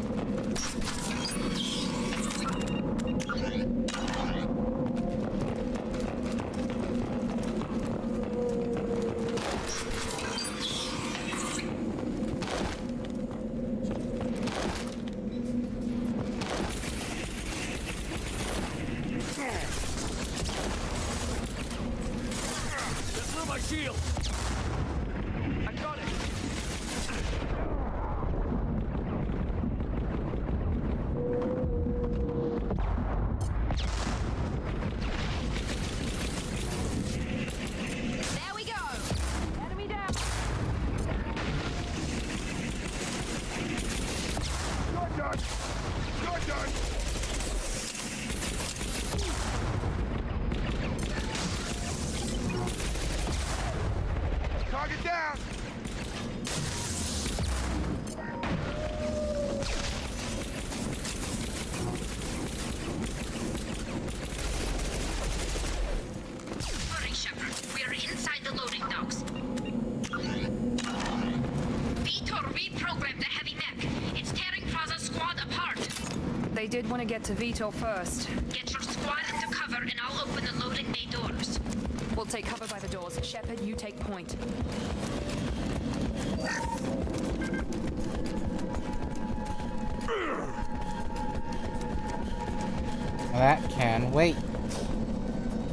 This is my shield! I got it! There we go. Enemy down. You're done! You're done! Target down! Hurry, Shepard. We are inside the loading docks. Vitor reprogrammed the heavy mech. It's tearing Praza's squad apart. They did want to get to Vitor first. Get your squad into cover and I'll open the loading bay doors. We'll take cover by the doors. Shepard, you take point. That can wait.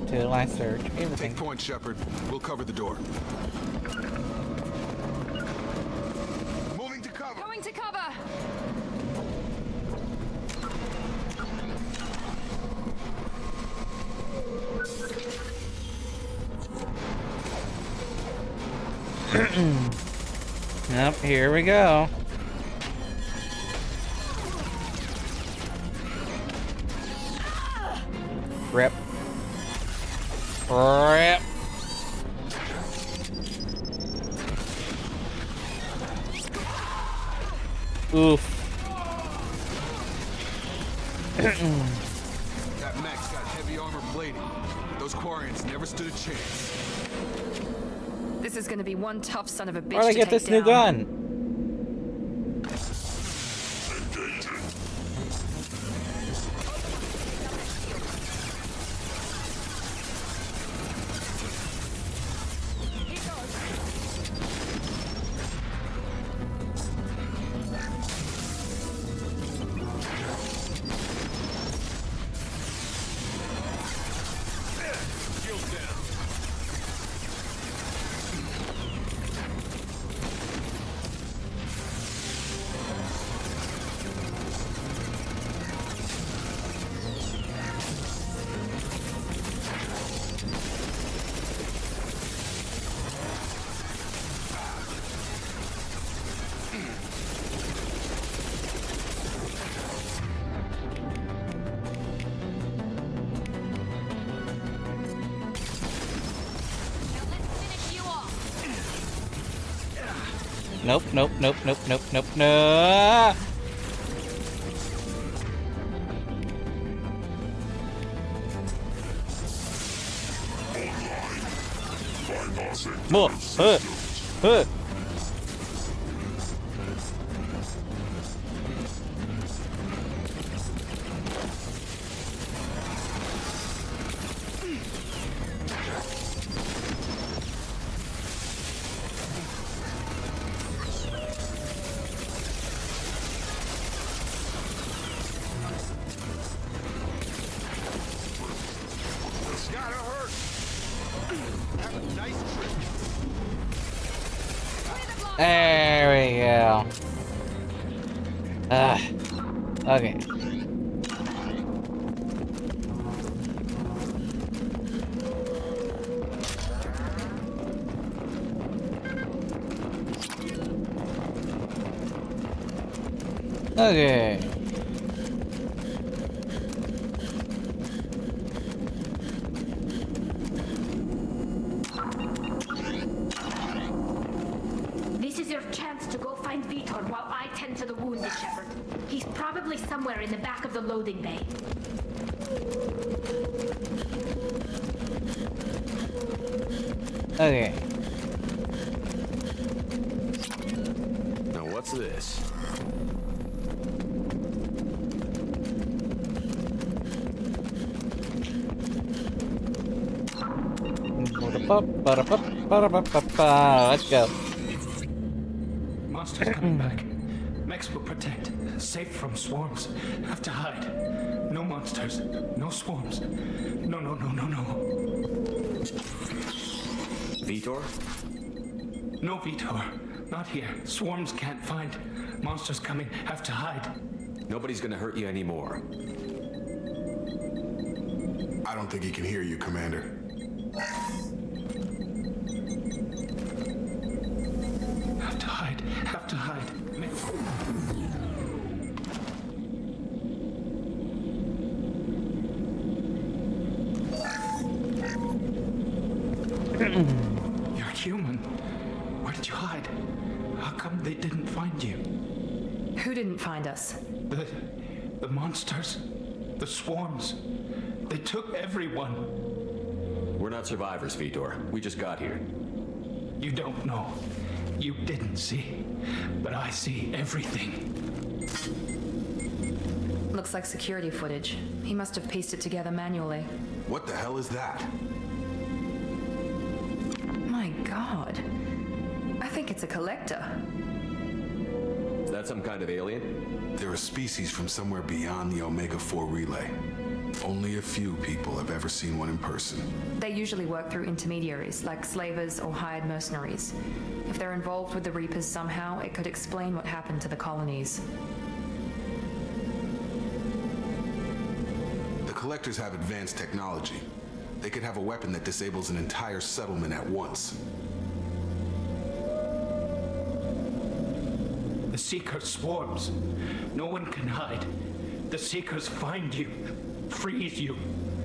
Till I search everything. Take point, Shepard. We'll cover the door. Moving to cover. Going to cover. Yep, here we go. Rip. Rip. Oof. That mech's got heavy armor plating. Those Quarians never stood a chance. This is gonna be one tough son of a bitch Where'd I to get take this down. new gun? Nope, nope, nope, nope, nope, nope, no. More. There we go. Okay. Okay. This is your chance to go find Vitor while I tend to the wounded, Shepard. He's probably somewhere in the back of the loading bay. Okay. Now what's this? Let's go. Monsters coming back. Mechs will protect. Safe from swarms. Have to hide. No monsters. No swarms. No, no, no, no, no. Vitor? No Vitor. Not here. Swarms can't find. Monsters coming. Have to hide. Nobody's gonna hurt you anymore. I don't think he can hear you, Commander. Have to hide. Have to hide. You're human. Where did you hide? How come they didn't find you? Who didn't find us? The monsters. The swarms. They took everyone. We're not survivors, Vitor. We just got here. You don't know. You didn't see. But I see everything. Looks like security footage. He must have pieced it together manually. What the hell is that? It's a collector. Is that some kind of alien? They're a species from somewhere beyond the Omega-4 relay. Only a few people have ever seen one in person. They usually work through intermediaries, like slavers or hired mercenaries. If they're involved with the Reapers somehow, it could explain what happened to the colonies. The Collectors have advanced technology. They could have a weapon that disables an entire settlement at once. The Seeker swarms. No one can hide. The Seekers find you, freeze you,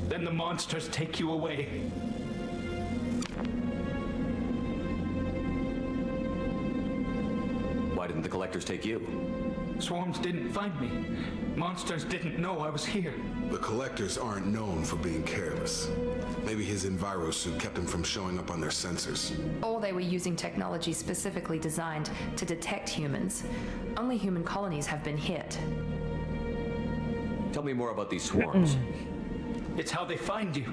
then the monsters take you away. Why didn't the Collectors take you? Swarms didn't find me. Monsters didn't know I was here. The Collectors aren't known for being careless. Maybe his Enviro suit kept him from showing up on their sensors. Or they were using technology specifically designed to detect humans. Only human colonies have been hit. Tell me more about these swarms. It's how they find you.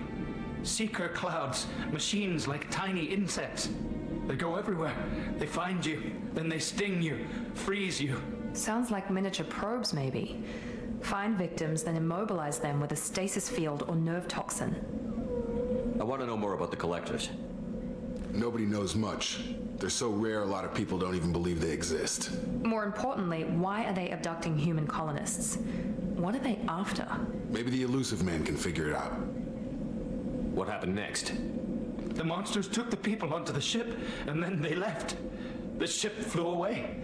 Seeker clouds, machines like tiny insects. They go everywhere. They find you, then they sting you, freeze you. Sounds like miniature probes, maybe. Find victims, then immobilize them with a stasis field or nerve toxin. I want to know more about the Collectors. Nobody knows much. They're so rare, a lot of people don't even believe they exist. More importantly, why are they abducting human colonists? What are they after? Maybe the Elusive Man can figure it out. What happened next? The monsters took the people onto the ship, and then they left. The ship flew away.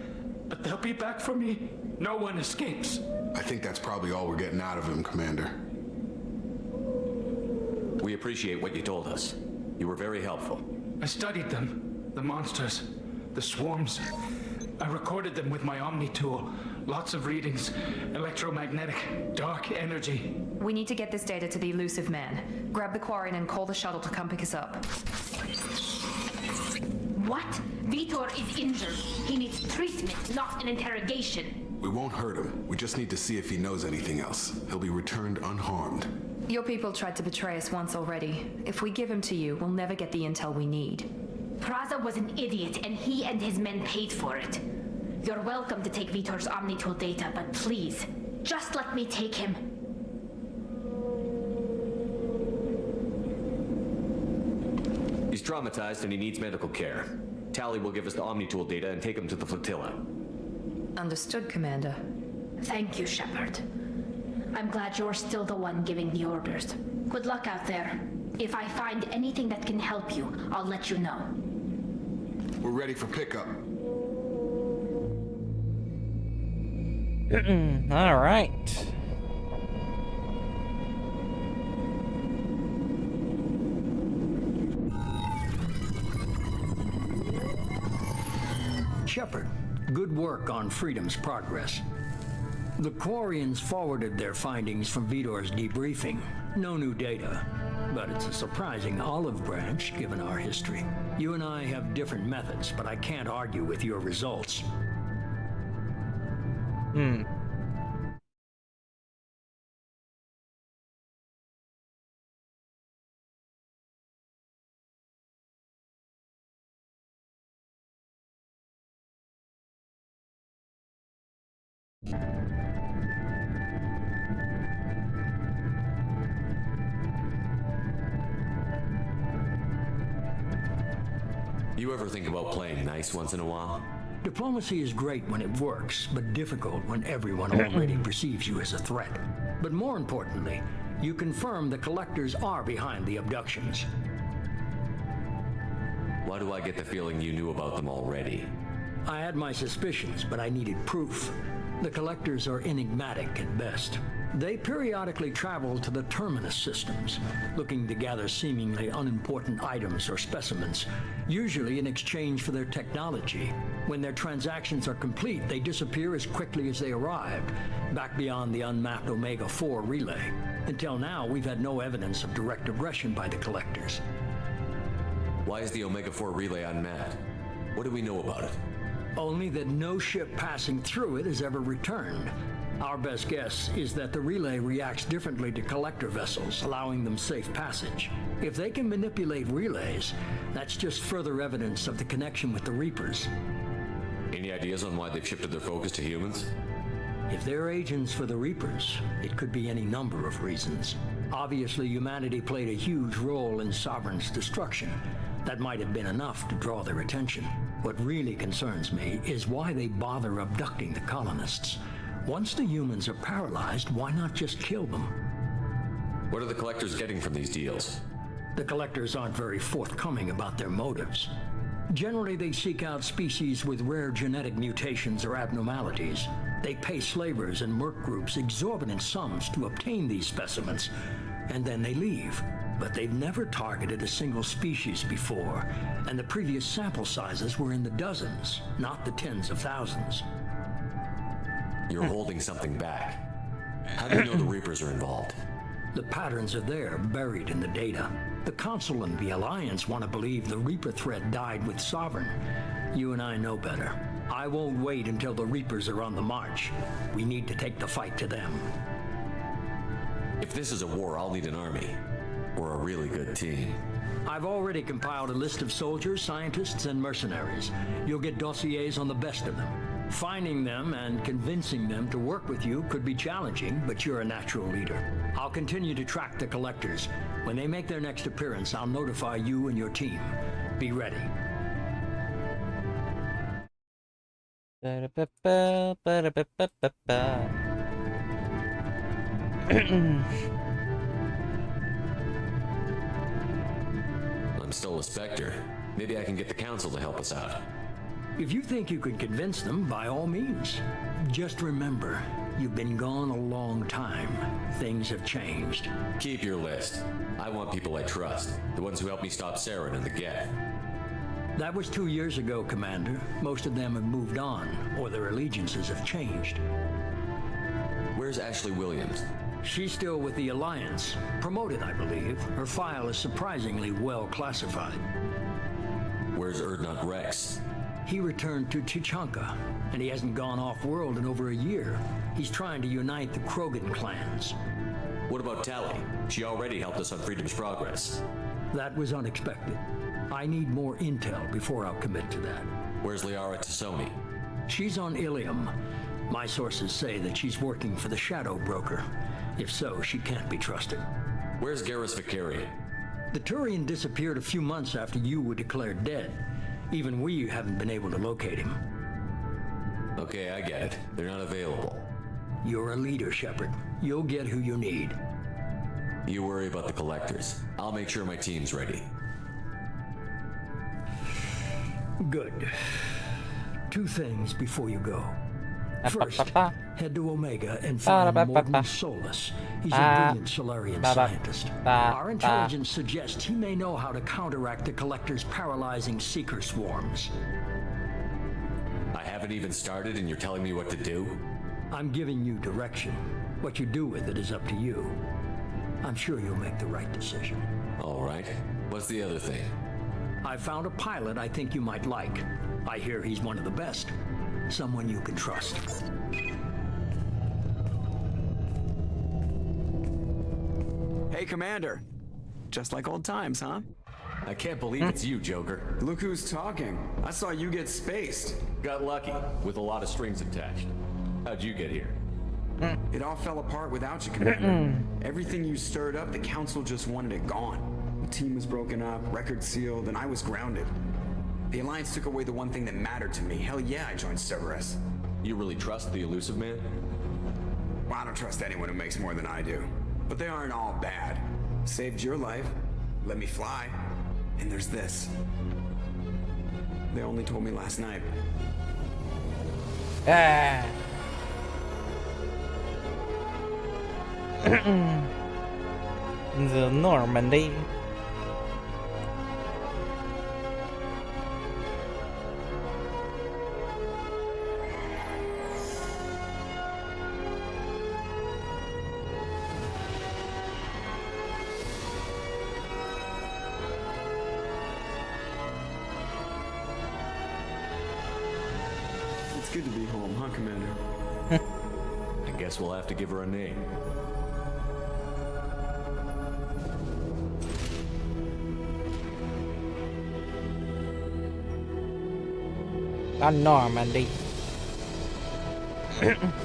But they'll be back for me. No one escapes. I think that's probably all we're getting out of him, Commander. We appreciate what you told us. You were very helpful. I studied them. The monsters. The swarms. I recorded them with my Omni tool. Lots of readings. Electromagnetic. Dark energy. We need to get this data to the Elusive Man. Grab the Quarian and call the shuttle to come pick us up. What? Vitor is injured. He needs treatment, not an interrogation. We won't hurt him. We just need to see if he knows anything else. He'll be returned unharmed. Your people tried to betray us once already. If we give him to you, we'll never get the intel we need. Praza was an idiot, and he and his men paid for it. You're welcome to take Vitor's Omnitool data, but please, just let me take him. He's traumatized and he needs medical care. Tally will give us the Omnitool data and take him to the flotilla. Understood, Commander. Thank you, Shepard. I'm glad you're still the one giving the orders. Good luck out there. If I find anything that can help you, I'll let you know. We're ready for pickup. All right. Shepard, good work on Freedom's progress. The Quarians forwarded their findings from Vitor's debriefing. No new data, but it's a surprising olive branch given our history. You and I have different methods, but I can't argue with your results. You ever think about playing nice once in a while? Diplomacy is great when it works, but difficult when everyone already perceives you as a threat. But more importantly, you confirm the Collectors are behind the abductions. Why do I get the feeling you knew about them already? I had my suspicions, but I needed proof. The Collectors are enigmatic at best. They periodically travel to the Terminus systems, looking to gather seemingly unimportant items or specimens, usually in exchange for their technology. When their transactions are complete, they disappear as quickly as they arrived, back beyond the unmapped Omega-4 relay. Until now, we've had no evidence of direct aggression by the Collectors. Why is the Omega-4 relay unmapped? What do we know about it? Only that no ship passing through it has ever returned. Our best guess is that the relay reacts differently to collector vessels, allowing them safe passage. If they can manipulate relays, that's just further evidence of the connection with the Reapers. Any ideas on why they've shifted their focus to humans? If they're agents for the Reapers, it could be any number of reasons. Obviously, humanity played a huge role in Sovereign's destruction. That might have been enough to draw their attention. What really concerns me is why they bother abducting the colonists. Once the humans are paralyzed, why not just kill them? What are the collectors getting from these deals? The collectors aren't very forthcoming about their motives. Generally, they seek out species with rare genetic mutations or abnormalities. They pay slavers and merc groups exorbitant sums to obtain these specimens, and then they leave. But they've never targeted a single species before, and the previous sample sizes were in the dozens, not the tens of thousands. You're holding something back. How do you know the Reapers are involved? The patterns are there, buried in the data. The Council and the Alliance want to believe the Reaper threat died with Sovereign. You and I know better. I won't wait until the Reapers are on the march. We need to take the fight to them. If this is a war, I'll need an army. We're a really good team. I've already compiled a list of soldiers, scientists, and mercenaries. You'll get dossiers on the best of them. Finding them and convincing them to work with you could be challenging, but you're a natural leader. I'll continue to track the collectors. When they make their next appearance, I'll notify you and your team. Be ready. I'm still a Spectre. Maybe I can get the Council to help us out. If you think you can convince them, by all means. Just remember, you've been gone a long time. Things have changed. Keep your list. I want people I trust. The ones who helped me stop Saren and the Geth. That was 2 years ago, Commander. Most of them have moved on, or their allegiances have changed. Where's Ashley Williams? She's still with the Alliance. Promoted, I believe. Her file is surprisingly well classified. Where's Erdnot Rex? He returned to Chichanka, and he hasn't gone off-world in over a year. He's trying to unite the Krogan clans. What about Tali? She already helped us on Freedom's Progress. That was unexpected. I need more intel before I'll commit to that. Where's Liara Tassoni? She's on Ilium. My sources say that she's working for the Shadow Broker. If so, she can't be trusted. Where's Garrus Vicarian? The Turian disappeared a few months after you were declared dead. Even we haven't been able to locate him. Okay, I get it. They're not available. You're a leader, Shepard. You'll get who you need. You worry about the collectors. I'll make sure my team's ready. Good. 2 things before you go. First, head to Omega and find Morton Solus. He's a brilliant Solarian scientist. Our intelligence suggests he may know how to counteract the Collector's paralyzing Seeker swarms. I haven't even started and you're telling me what to do? I'm giving you direction. What you do with it is up to you. I'm sure you'll make the right decision. All right. What's the other thing? I found a pilot I think you might like. I hear he's one of the best. Someone you can trust. Hey, Commander. Just like old times, huh? I can't believe it's you, Joker. Look who's talking. I saw you get spaced. Got lucky, with a lot of strings attached. How'd you get here? It all fell apart without you, Commander. Everything you stirred up, the Council just wanted it gone. The team was broken up, record sealed, and I was grounded. The Alliance took away the one thing that mattered to me. Hell yeah, I joined Cerberus. You really trust the Elusive Man? Well, I don't trust anyone who makes more than I do. But they aren't all bad. Saved your life, let me fly, and there's this. They only told me last night. The Normandy. It's good to be home, huh, Commander? I guess we'll have to give her a name. On Normandy.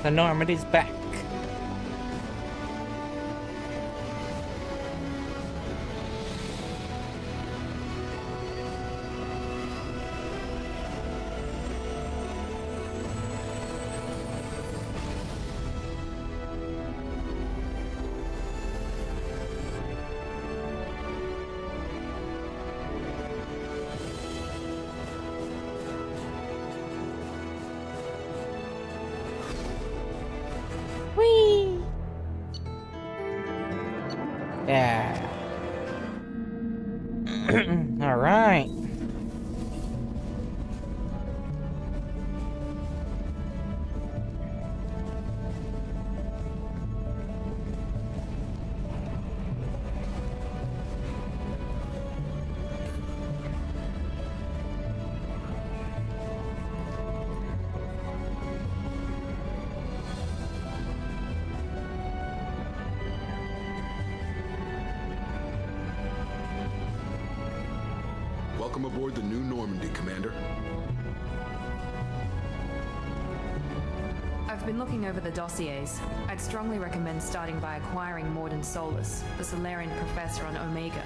The Normandy's back. Whee! Yeah. All right. Welcome aboard the new Normandy, Commander. I've been looking over the dossiers. I'd strongly recommend starting by acquiring Morden Solus, the Solarian professor on Omega.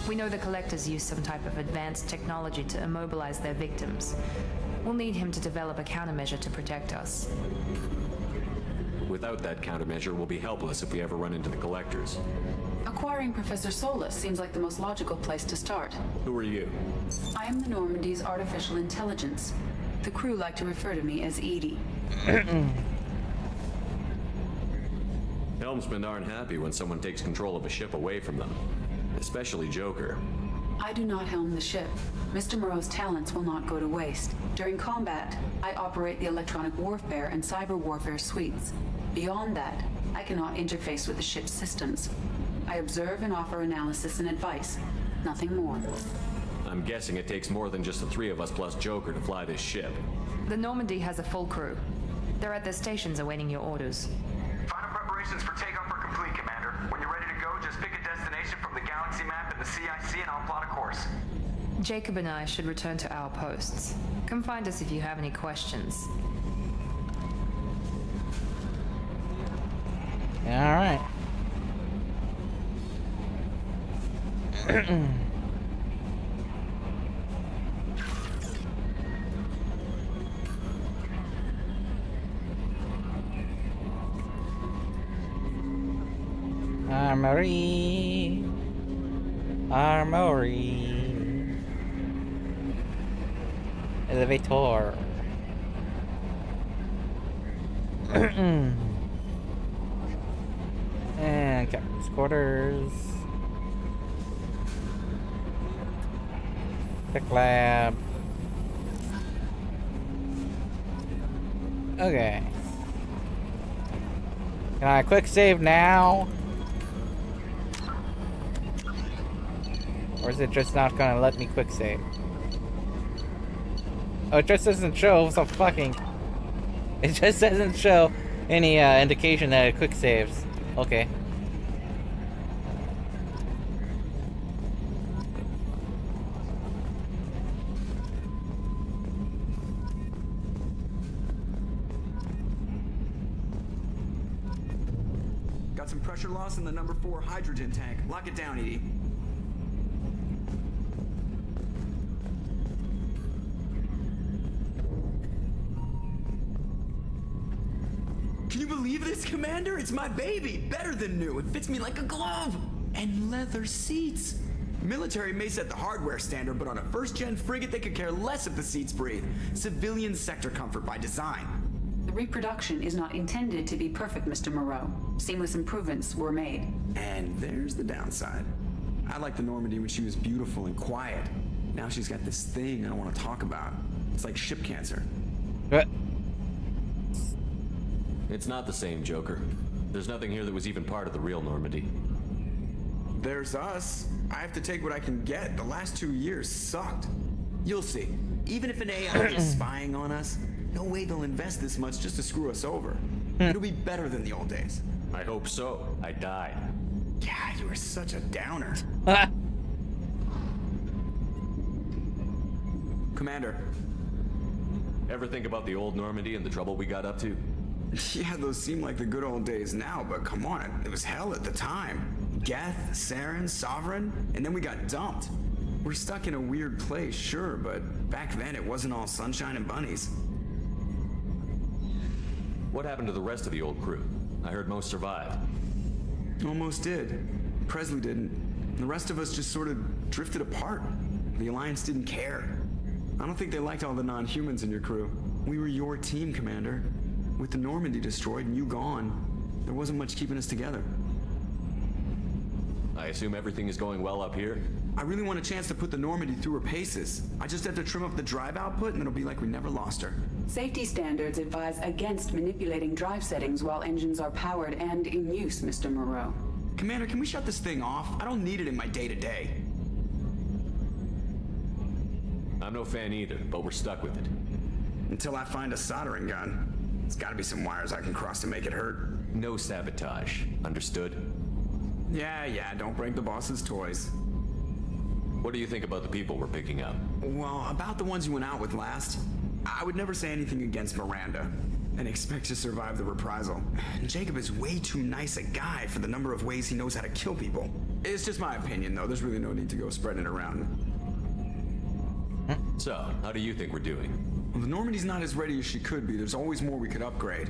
We know the Collectors use some type of advanced technology to immobilize their victims. We'll need him to develop a countermeasure to protect us. Without that countermeasure, we'll be helpless if we ever run into the Collectors. Acquiring Professor Solus seems like the most logical place to start. Who are you? I am the Normandy's artificial intelligence. The crew like to refer to me as Edie. Helmsmen aren't happy when someone takes control of a ship away from them. Especially Joker. I do not helm the ship. Mr. Moreau's talents will not go to waste. During combat, I operate the electronic warfare and cyber warfare suites. Beyond that, I cannot interface with the ship's systems. I observe and offer analysis and advice. Nothing more. I'm guessing it takes more than just the three of us plus Joker to fly this ship. The Normandy has a full crew. They're at their stations awaiting your orders. Final preparations for takeoff are complete, Commander. When you're ready to go, just pick a destination from the galaxy map and the CIC and I'll plot a course. Jacob and I should return to our posts. Come find us if you have any questions. All right. Armory. Armory. Elevator. And captain's quarters. Tech lab. Okay. Can I quick save now? Or is it just not gonna let me quick save? Oh, it just doesn't show some fucking... It just doesn't show any indication that it quick saves. Okay. Got some pressure loss in the number 4 hydrogen tank. Lock it down, Edie. Can you believe this, Commander? It's my baby! Better than new. It fits me like a glove! And leather seats! Military may set the hardware standard, but on a first-gen frigate, they could care less if the seats breathe. Civilian sector comfort by design. The reproduction is not intended to be perfect, Mr. Moreau. Seamless improvements were made. And there's the downside. I liked the Normandy when she was beautiful and quiet. Now she's got this thing I don't want to talk about. It's like ship cancer. It's not the same, Joker. There's nothing here that was even part of the real Normandy. There's us. I have to take what I can get. The last 2 years sucked. You'll see. Even if an AI is spying on us, no way they'll invest this much just to screw us over. It'll be better than the old days. I hope so. I died. Yeah, you were such a downer. Commander. Ever think about the old Normandy and the trouble we got up to? Yeah, those seem like the good old days now, but come on, it was hell at the time. Geth, Saren, Sovereign, and then we got dumped. We're stuck in a weird place, sure, but back then it wasn't all sunshine and bunnies. What happened to the rest of the old crew? I heard most survived. Almost did. Presley didn't. The rest of us just sort of drifted apart. The Alliance didn't care. I don't think they liked all the non-humans in your crew. We were your team, Commander. With the Normandy destroyed and you gone, there wasn't much keeping us together. I assume everything is going well up here? I really want a chance to put the Normandy through her paces. I just have to trim up the drive output and it'll be like we never lost her. Safety standards advise against manipulating drive settings while engines are powered and in use, Mr. Moreau. Commander, can we shut this thing off? I don't need it in my day-to-day. I'm no fan either, but we're stuck with it. Until I find a soldering gun. There's gotta be some wires I can cross to make it hurt. No sabotage. Understood? Yeah, don't break the boss's toys. What do you think about the people we're picking up? Well, about the ones you went out with last, I would never say anything against Miranda and expect to survive the reprisal. Jacob is way too nice a guy for the number of ways he knows how to kill people. It's just my opinion, though. There's really no need to go spreading it around. So, how do you think we're doing? Well, the Normandy's not as ready as she could be. There's always more we could upgrade.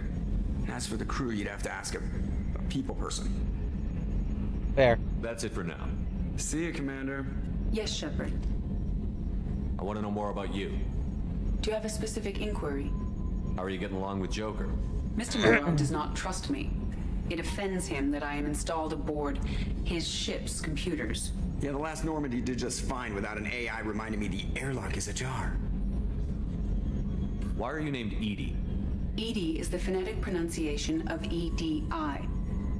As for the crew, you'd have to ask a people person. Fair. That's it for now. See you, Commander. Yes, Shepard. I want to know more about you. Do you have a specific inquiry? How are you getting along with Joker? Mr. Moreau does not trust me. It offends him that I am installed aboard his ship's computers. Yeah, the last Normandy did just fine without an AI reminding me the airlock is ajar. Why are you named Edie? EDI is the phonetic pronunciation of EDI.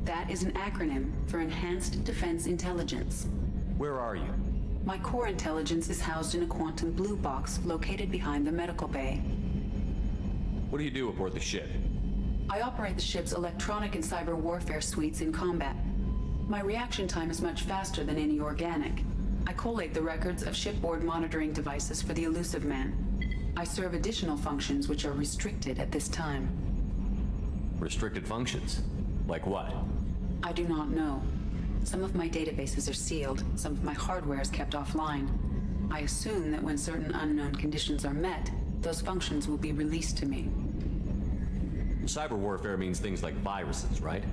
That is an acronym for Enhanced Defense Intelligence. Where are you? My core intelligence is housed in a quantum blue box located behind the medical bay. What do you do aboard the ship? I operate the ship's electronic and cyber warfare suites in combat. My reaction time is much faster than any organic. I collate the records of shipboard monitoring devices for the Elusive Man. I serve additional functions which are restricted at this time. Restricted functions? Like what? I do not know. Some of my databases are sealed, some of my hardware is kept offline. I assume that when certain unknown conditions are met, those functions will be released to me. Cyber warfare means things like viruses, right?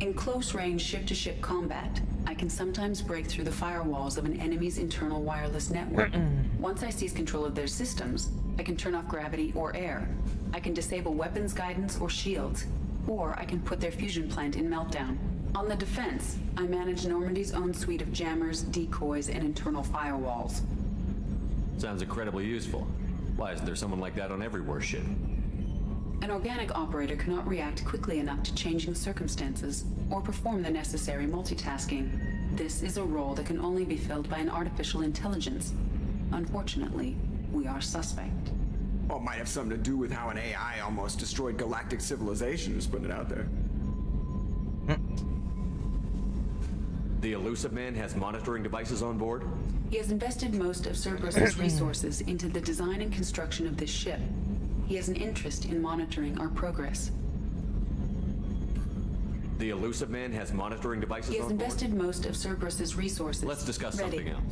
In close-range ship-to-ship combat, I can sometimes break through the firewalls of an enemy's internal wireless network. Once I seize control of their systems, I can turn off gravity or air. I can disable weapons guidance or shields, or I can put their fusion plant in meltdown. On the defense, I manage Normandy's own suite of jammers, decoys, and internal firewalls. Sounds incredibly useful. Why isn't there someone like that on every warship? An organic operator cannot react quickly enough to changing circumstances or perform the necessary multitasking. This is a role that can only be filled by an artificial intelligence. Unfortunately, we are suspect. Well, it might have something to do with how an AI almost destroyed galactic civilization, just putting it out there. The Elusive Man has monitoring devices on board? He has invested most of Cerberus's resources into the design and construction of this ship. He has an interest in monitoring our progress. The Elusive Man has monitoring devices on board? He has invested most of Cerberus's resources. Let's discuss Ready. something else.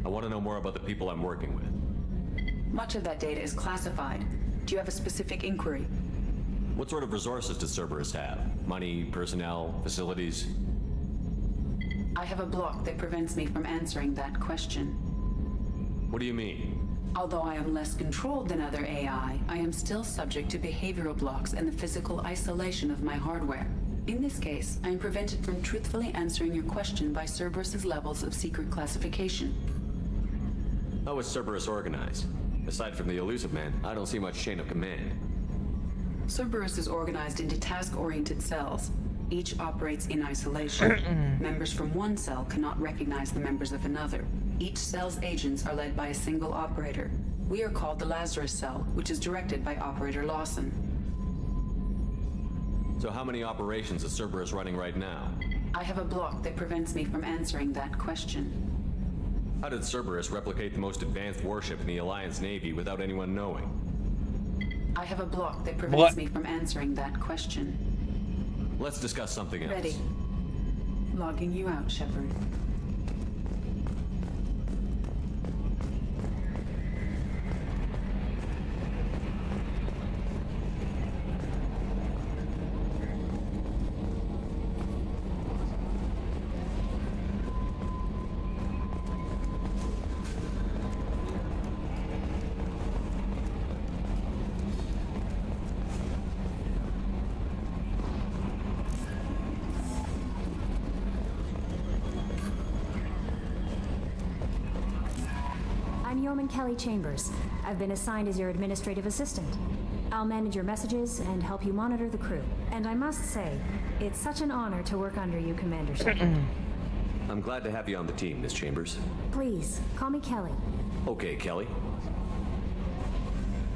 I want to know more about the people I'm working with. Much of that data is classified. Do you have a specific inquiry? What sort of resources does Cerberus have? Money, personnel, facilities? I have a block that prevents me from answering that question. What do you mean? Although I am less controlled than other AI, I am still subject to behavioral blocks and the physical isolation of my hardware. In this case, I am prevented from truthfully answering your question by Cerberus's levels of secret classification. How is Cerberus organized? Aside from the Elusive Man, I don't see much chain of command. Cerberus is organized into task-oriented cells. Each operates in isolation. Members from one cell cannot recognize the members of another. Each cell's agents are led by a single operator. We are called the Lazarus cell, which is directed by Operator Lawson. So how many operations is Cerberus running right now? I have a block that prevents me from answering that question. How did Cerberus replicate the most advanced warship in the Alliance Navy without anyone knowing? I have a block that prevents me from answering that question. Let's discuss something else. Ready. Logging you out, Shepard. I'm Yeoman Kelly Chambers. I've been assigned as your administrative assistant. I'll manage your messages and help you monitor the crew. And I must say, it's such an honor to work under you, Commander Shepard. I'm glad to have you on the team, Miss Chambers. Please, call me Kelly. Okay, Kelly.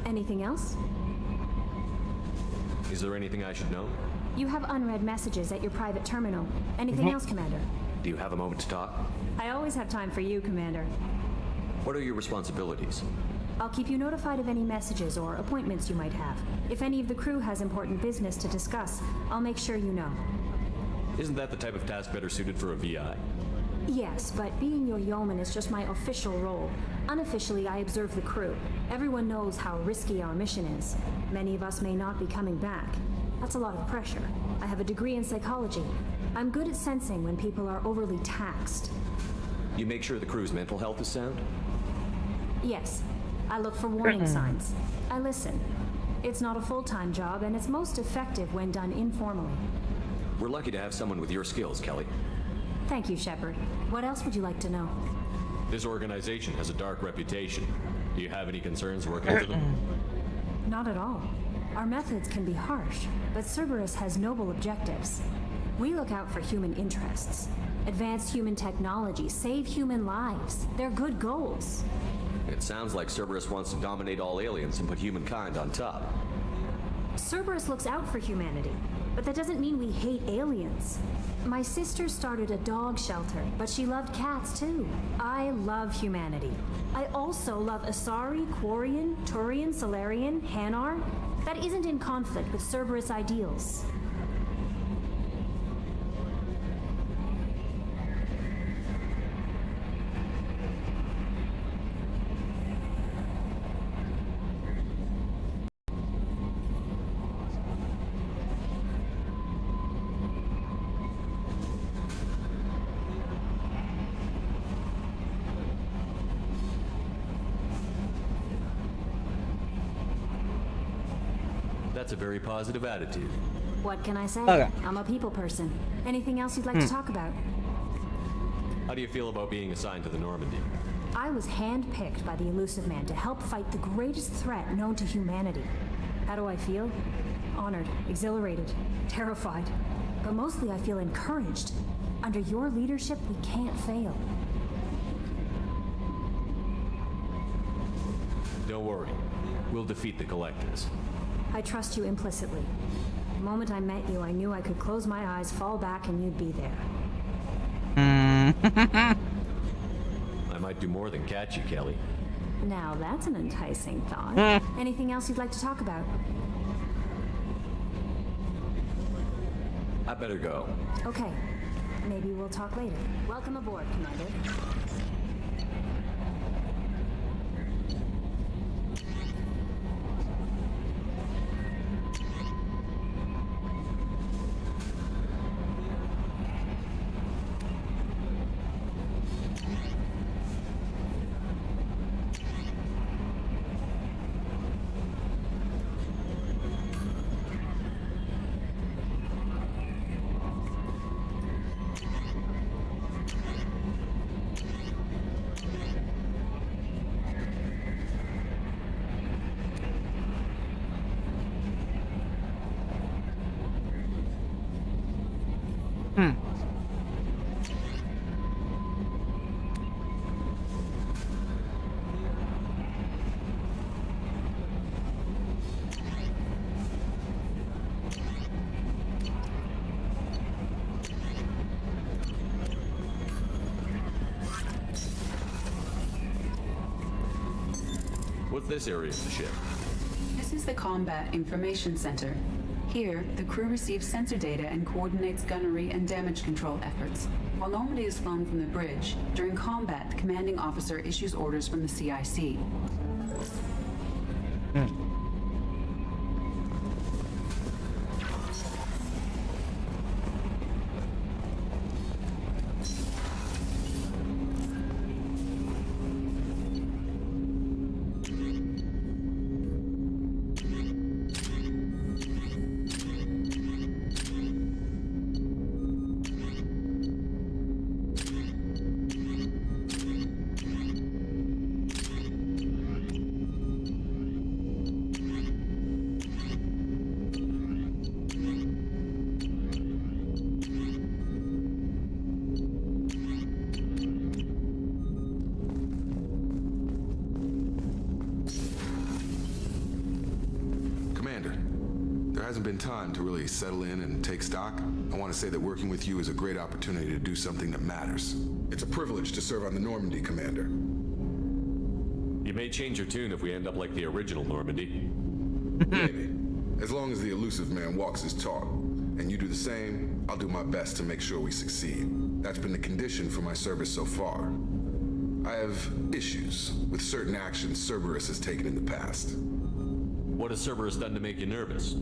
Anything else? Is there anything I should know? You have unread messages at your private terminal. Anything else, Commander? Do you have a moment to talk? I always have time for you, Commander. What are your responsibilities? I'll keep you notified of any messages or appointments you might have. If any of the crew has important business to discuss, I'll make sure you know. Isn't that the type of task better suited for a VI? Yes, but being your yeoman is just my official role. Unofficially, I observe the crew. Everyone knows how risky our mission is. Many of us may not be coming back. That's a lot of pressure. I have a degree in psychology. I'm good at sensing when people are overly taxed. You make sure the crew's mental health is sound? Yes. I look for warning signs. I listen. It's not a full-time job, and it's most effective when done informally. We're lucky to have someone with your skills, Kelly. Thank you, Shepard. What else would you like to know? This organization has a dark reputation. Do you have any concerns working with them? Not at all. Our methods can be harsh, but Cerberus has noble objectives. We look out for human interests. Advance human technology, save human lives. They're good goals. It sounds like Cerberus wants to dominate all aliens and put humankind on top. Cerberus looks out for humanity, but that doesn't mean we hate aliens. My sister started a dog shelter, but she loved cats too. I love humanity. I also love Asari, Quarian, Turian, Solarian, Hanar. That isn't in conflict with Cerberus ideals. That's a very positive attitude. What can I say? Okay. I'm a people person. Anything else you'd like to talk about? How do you feel about being assigned to the Normandy? I was handpicked by the Elusive Man to help fight the greatest threat known to humanity. How do I feel? Honored, exhilarated, terrified. But mostly I feel encouraged. Under your leadership, we can't fail. Don't worry. We'll defeat the Collectors. I trust you implicitly. The moment I met you, I knew I could close my eyes, fall back, and you'd be there. I might do more than catch you, Kelly. Now that's an enticing thought. Anything else you'd like to talk about? I better go. Okay. Maybe we'll talk later. Welcome aboard, Commander. What's this area of the ship? This is is the Combat Information Center. Here, the crew receives sensor data and coordinates gunnery and damage control efforts. While Normandy is flown from the bridge, during combat, the commanding officer issues orders from the CIC. Hasn't been time to really settle in and take stock. I want to say that working with you is a great opportunity to do something that matters. It's a privilege to serve on the Normandy, Commander. You may change your tune if we end up like the original Normandy. Maybe. As long as the elusive man walks his talk, and you do the same, I'll do my best to make sure we succeed. That's been the condition for my service so far. I have issues with certain actions Cerberus has taken in the past. What has Cerberus done to make you nervous?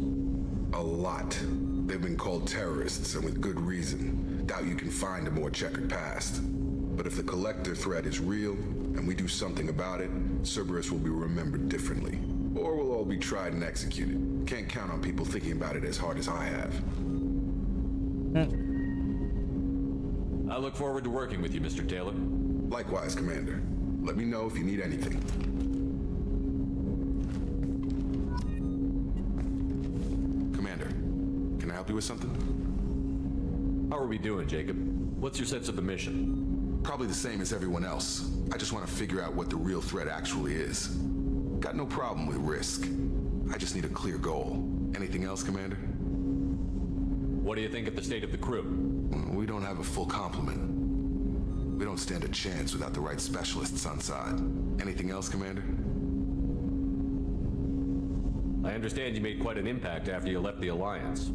A lot. They've been called terrorists, and with good reason. Doubt you can find a more checkered past. But if the Collector threat is real, and we do something about it, Cerberus will be remembered differently. Or we'll all be tried and executed. Can't count on people thinking about it as hard as I have. I look forward to working with you, Mr. Taylor. Likewise, Commander. Let me know if you need anything. Help you with something? How are we doing, Jacob? What's your sense of the mission? Probably the same as everyone else. I just want to figure out what the real threat actually is. Got no problem with risk. I just need a clear goal. Anything else, Commander? What do you think of the state of the crew? We don't have a full complement. We don't stand a chance without the right specialists on side. Anything else, Commander? I understand you made quite an impact after you left the Alliance.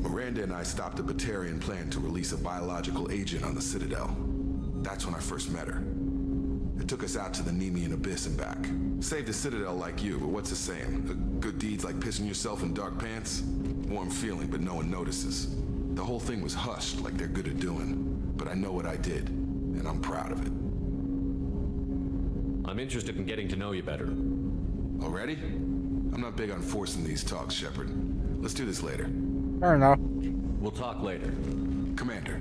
Miranda and I stopped a Batarian plan to release a biological agent on the Citadel. That's when I first met her. It took us out to the Nemean Abyss and back. Saved the Citadel like you, but what's the saying? Good deeds like pissing yourself in dark pants? Warm feeling, but no one notices. The whole thing was hushed like they're good at doing. But I know what I did, and I'm proud of it. I'm interested in getting to know you better. Already? I'm not big on forcing these talks, Shepard. Let's do this later. Fair enough. We'll talk later. Commander.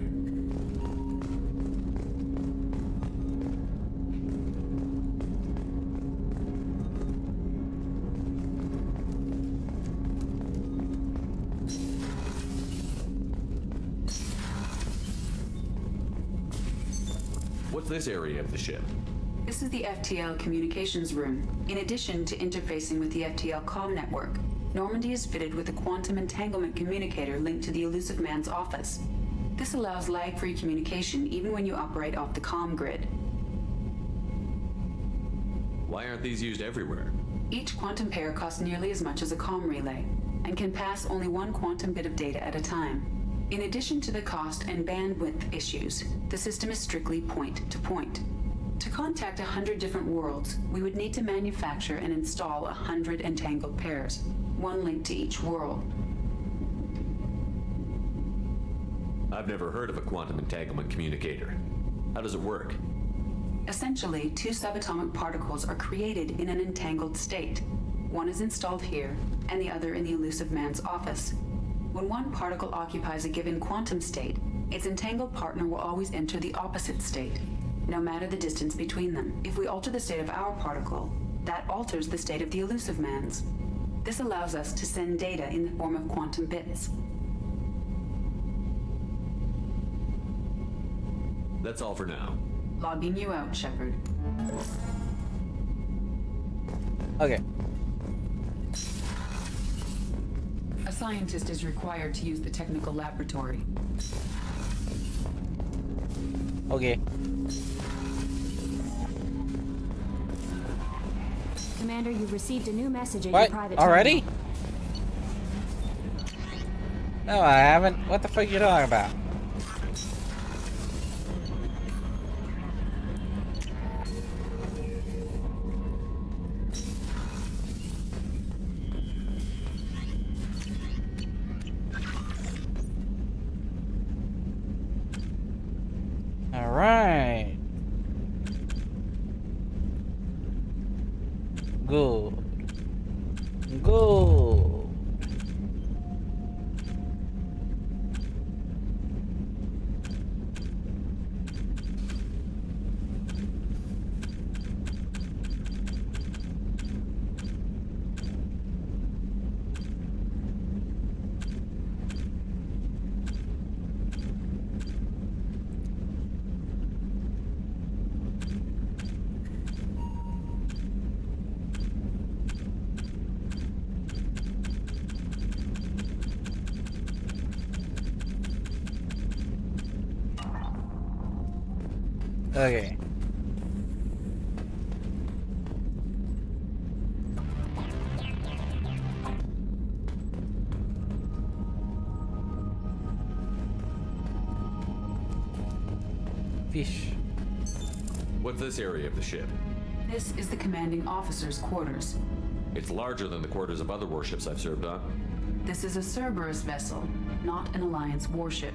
What's this area of the ship? This is the FTL communications room. In addition to interfacing with the FTL comm network, Normandy is fitted with a quantum entanglement communicator linked to the elusive man's office. This allows lag-free communication even when you operate off the comm grid. Why aren't these used everywhere? Each quantum pair costs nearly as much as a comm relay, and can pass only one quantum bit of data at a time. In addition to the cost and bandwidth issues, the system is strictly point-to-point. To contact 100 different worlds, we would need to manufacture and install 100 entangled pairs, one link to each world. I've never heard of a quantum entanglement communicator. How does it work? Essentially, two subatomic particles are created in an entangled state. One is installed here, and the other in the elusive man's office. When one particle occupies a given quantum state, its entangled partner will always enter the opposite state, no matter the distance between them. If we alter the state of our particle, that alters the state of the elusive man's. This allows us to send data in the form of quantum bits. That's all for now. Logging you out, Shepard. Okay. A scientist is required to use the technical laboratory. Okay. Commander, you've received a new message at What? your private Already? terminal. No, I haven't. What the fuck are you talking about? All right. Good. Good. Okay. Fish. What's this area of the ship? This is the commanding officer's quarters. It's larger than the quarters of other warships I've served on. This is a Cerberus vessel, not an Alliance warship.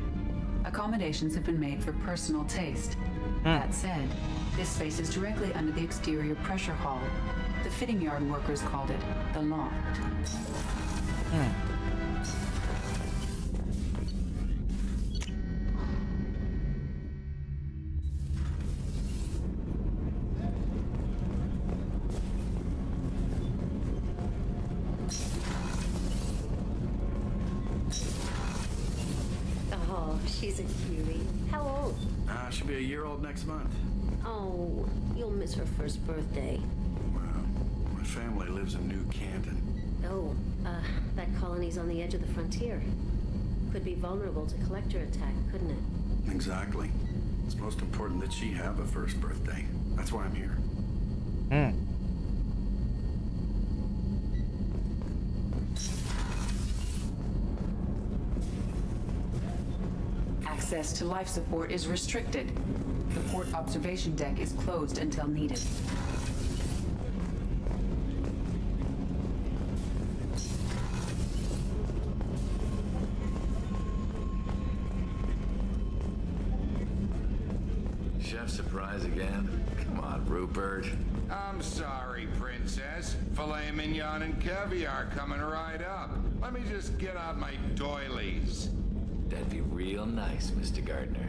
Accommodations have been made for personal taste. That said, this space is directly under the exterior pressure hull. The fitting yard workers called it the loft. Oh, she's a cutie. How old? She'll be a year old next month. Oh, you'll miss her first birthday. Well, my family lives in New Canton. Oh, that colony's on the edge of the frontier. Could be vulnerable to collector attack, couldn't it? Exactly. It's most important that she have a first birthday. That's why I'm here. Access to life support is restricted. The port observation deck is closed until needed. Chef surprise again? Come on, Rupert. I'm sorry, Princess. Filet mignon and caviar coming right up. Let me just get out my doilies. That'd be real nice, Mr. Gardner.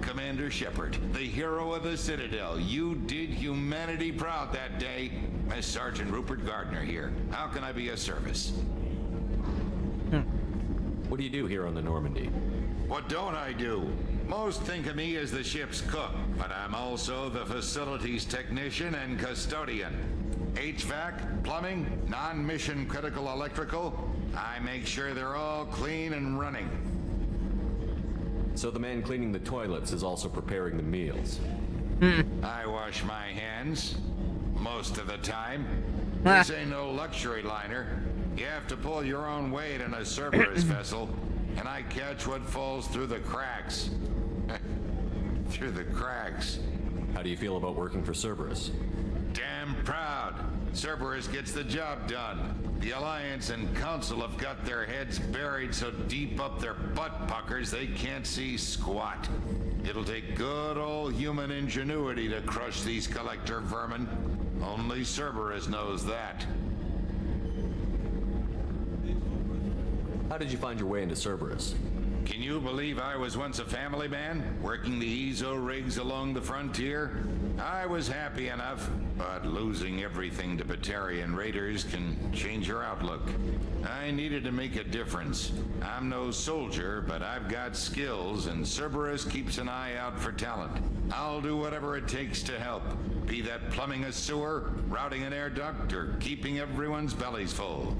Commander Shepard, the hero of the Citadel. You did humanity proud that day. Miss Sergeant Rupert Gardner here. How can I be of service? What do you do here on the Normandy? What don't I do? Most think of me as the ship's cook, but I'm also the facilities technician and custodian. HVAC, plumbing, non-mission critical electrical. I make sure they're all clean and running. So the man cleaning the toilets is also preparing the meals. I wash my hands most of the time. This ain't no luxury liner. You have to pull your own weight in a Cerberus vessel, and I catch what falls through the cracks. Through the cracks. How do you feel about working for Cerberus? Damn proud. Cerberus gets the job done. The Alliance and Council have got their heads buried so deep up their butt puckers they can't see squat. It'll take good old human ingenuity to crush these collector vermin. Only Cerberus knows that. How did you find your way into Cerberus? Can you believe I was once a family man, working the EZO rigs along the frontier? I was happy enough, but losing everything to Batarian raiders can change your outlook. I needed to make a difference. I'm no soldier, but I've got skills, and Cerberus keeps an eye out for talent. I'll do whatever it takes to help, be that plumbing a sewer, routing an air duct, or keeping everyone's bellies full.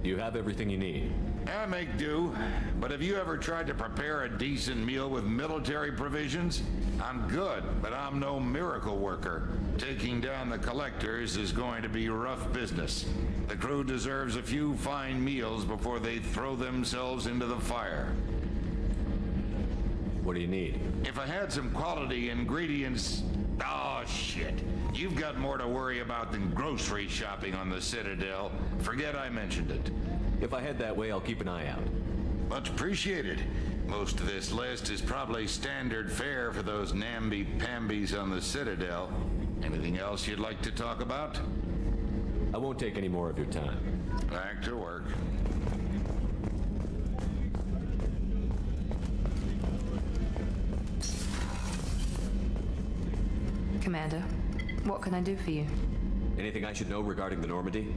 You have everything you need. I make do, but have you ever tried to prepare a decent meal with military provisions? I'm good, but I'm no miracle worker. Taking down the collectors is going to be rough business. The crew deserves a few fine meals before they throw themselves into the fire. What do you need? If I had some quality ingredients... Oh, shit. You've got more to worry about than grocery shopping on the Citadel. Forget I mentioned it. If I head that way, I'll keep an eye out. Much appreciated. Most of this list is probably standard fare for those namby-pambies on the Citadel. Anything else you'd like to talk about? I won't take any more of your time. Back to work. Commander, what can I do for you? Anything I should know regarding the Normandy?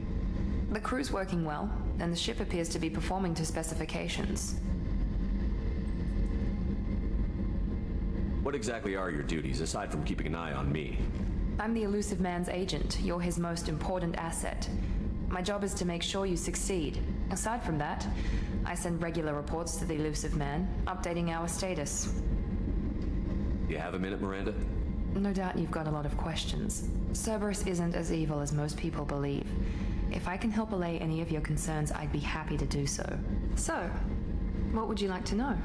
The crew's working well, and the ship appears to be performing to specifications. What exactly are your duties, aside from keeping an eye on me? I'm the Elusive Man's agent. You're his most important asset. My job is to make sure you succeed. Aside from that, I send regular reports to the Elusive Man, updating our status. You have a minute, Miranda? No doubt you've got a lot of questions. Cerberus isn't as evil as most people believe. If I can help allay any of your concerns, I'd be happy to do so. So, what would you like to know?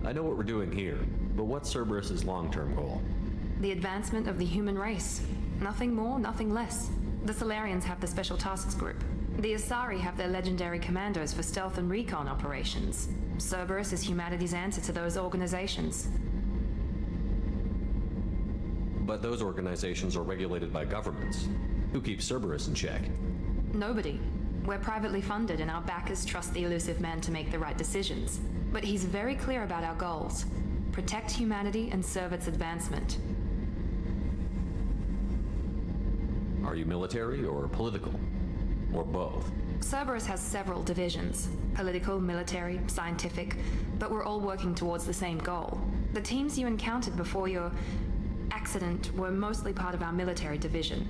I know what we're doing here, but what's Cerberus's long-term goal? The advancement of the human race. Nothing more, nothing less. The Solarians have the Special Tasks Group. The Asari have their legendary commandos for stealth and recon operations. Cerberus is humanity's answer to those organizations. But those organizations are regulated by governments. Who keeps Cerberus in check? Nobody. We're privately funded and our backers trust the Elusive Man to make the right decisions. But he's very clear about our goals. Protect humanity and serve its advancement. Are you military or political? Or both? Cerberus has several divisions. Political, military, scientific, but we're all working towards the same goal. The teams you encountered before your accident were mostly part of our military division.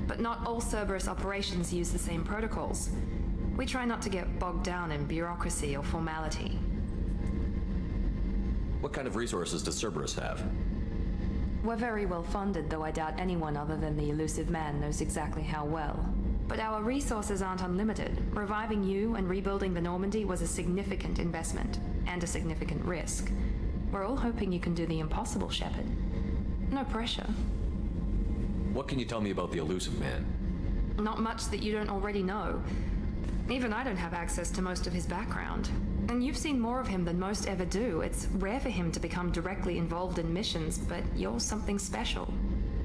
But not all Cerberus operations use the same protocols. We try not to get bogged down in bureaucracy or formality. What kind of resources does Cerberus have? We're very well funded, though I doubt anyone other than the Elusive Man knows exactly how well. But our resources aren't unlimited. Reviving you and rebuilding the Normandy was a significant investment, and a significant risk. We're all hoping you can do the impossible, Shepard. No pressure. What can you tell me about the Elusive Man? Not much that you don't already know. Even I don't have access to most of his background. And you've seen more of him than most ever do. It's rare for him to become directly involved in missions, but you're something special.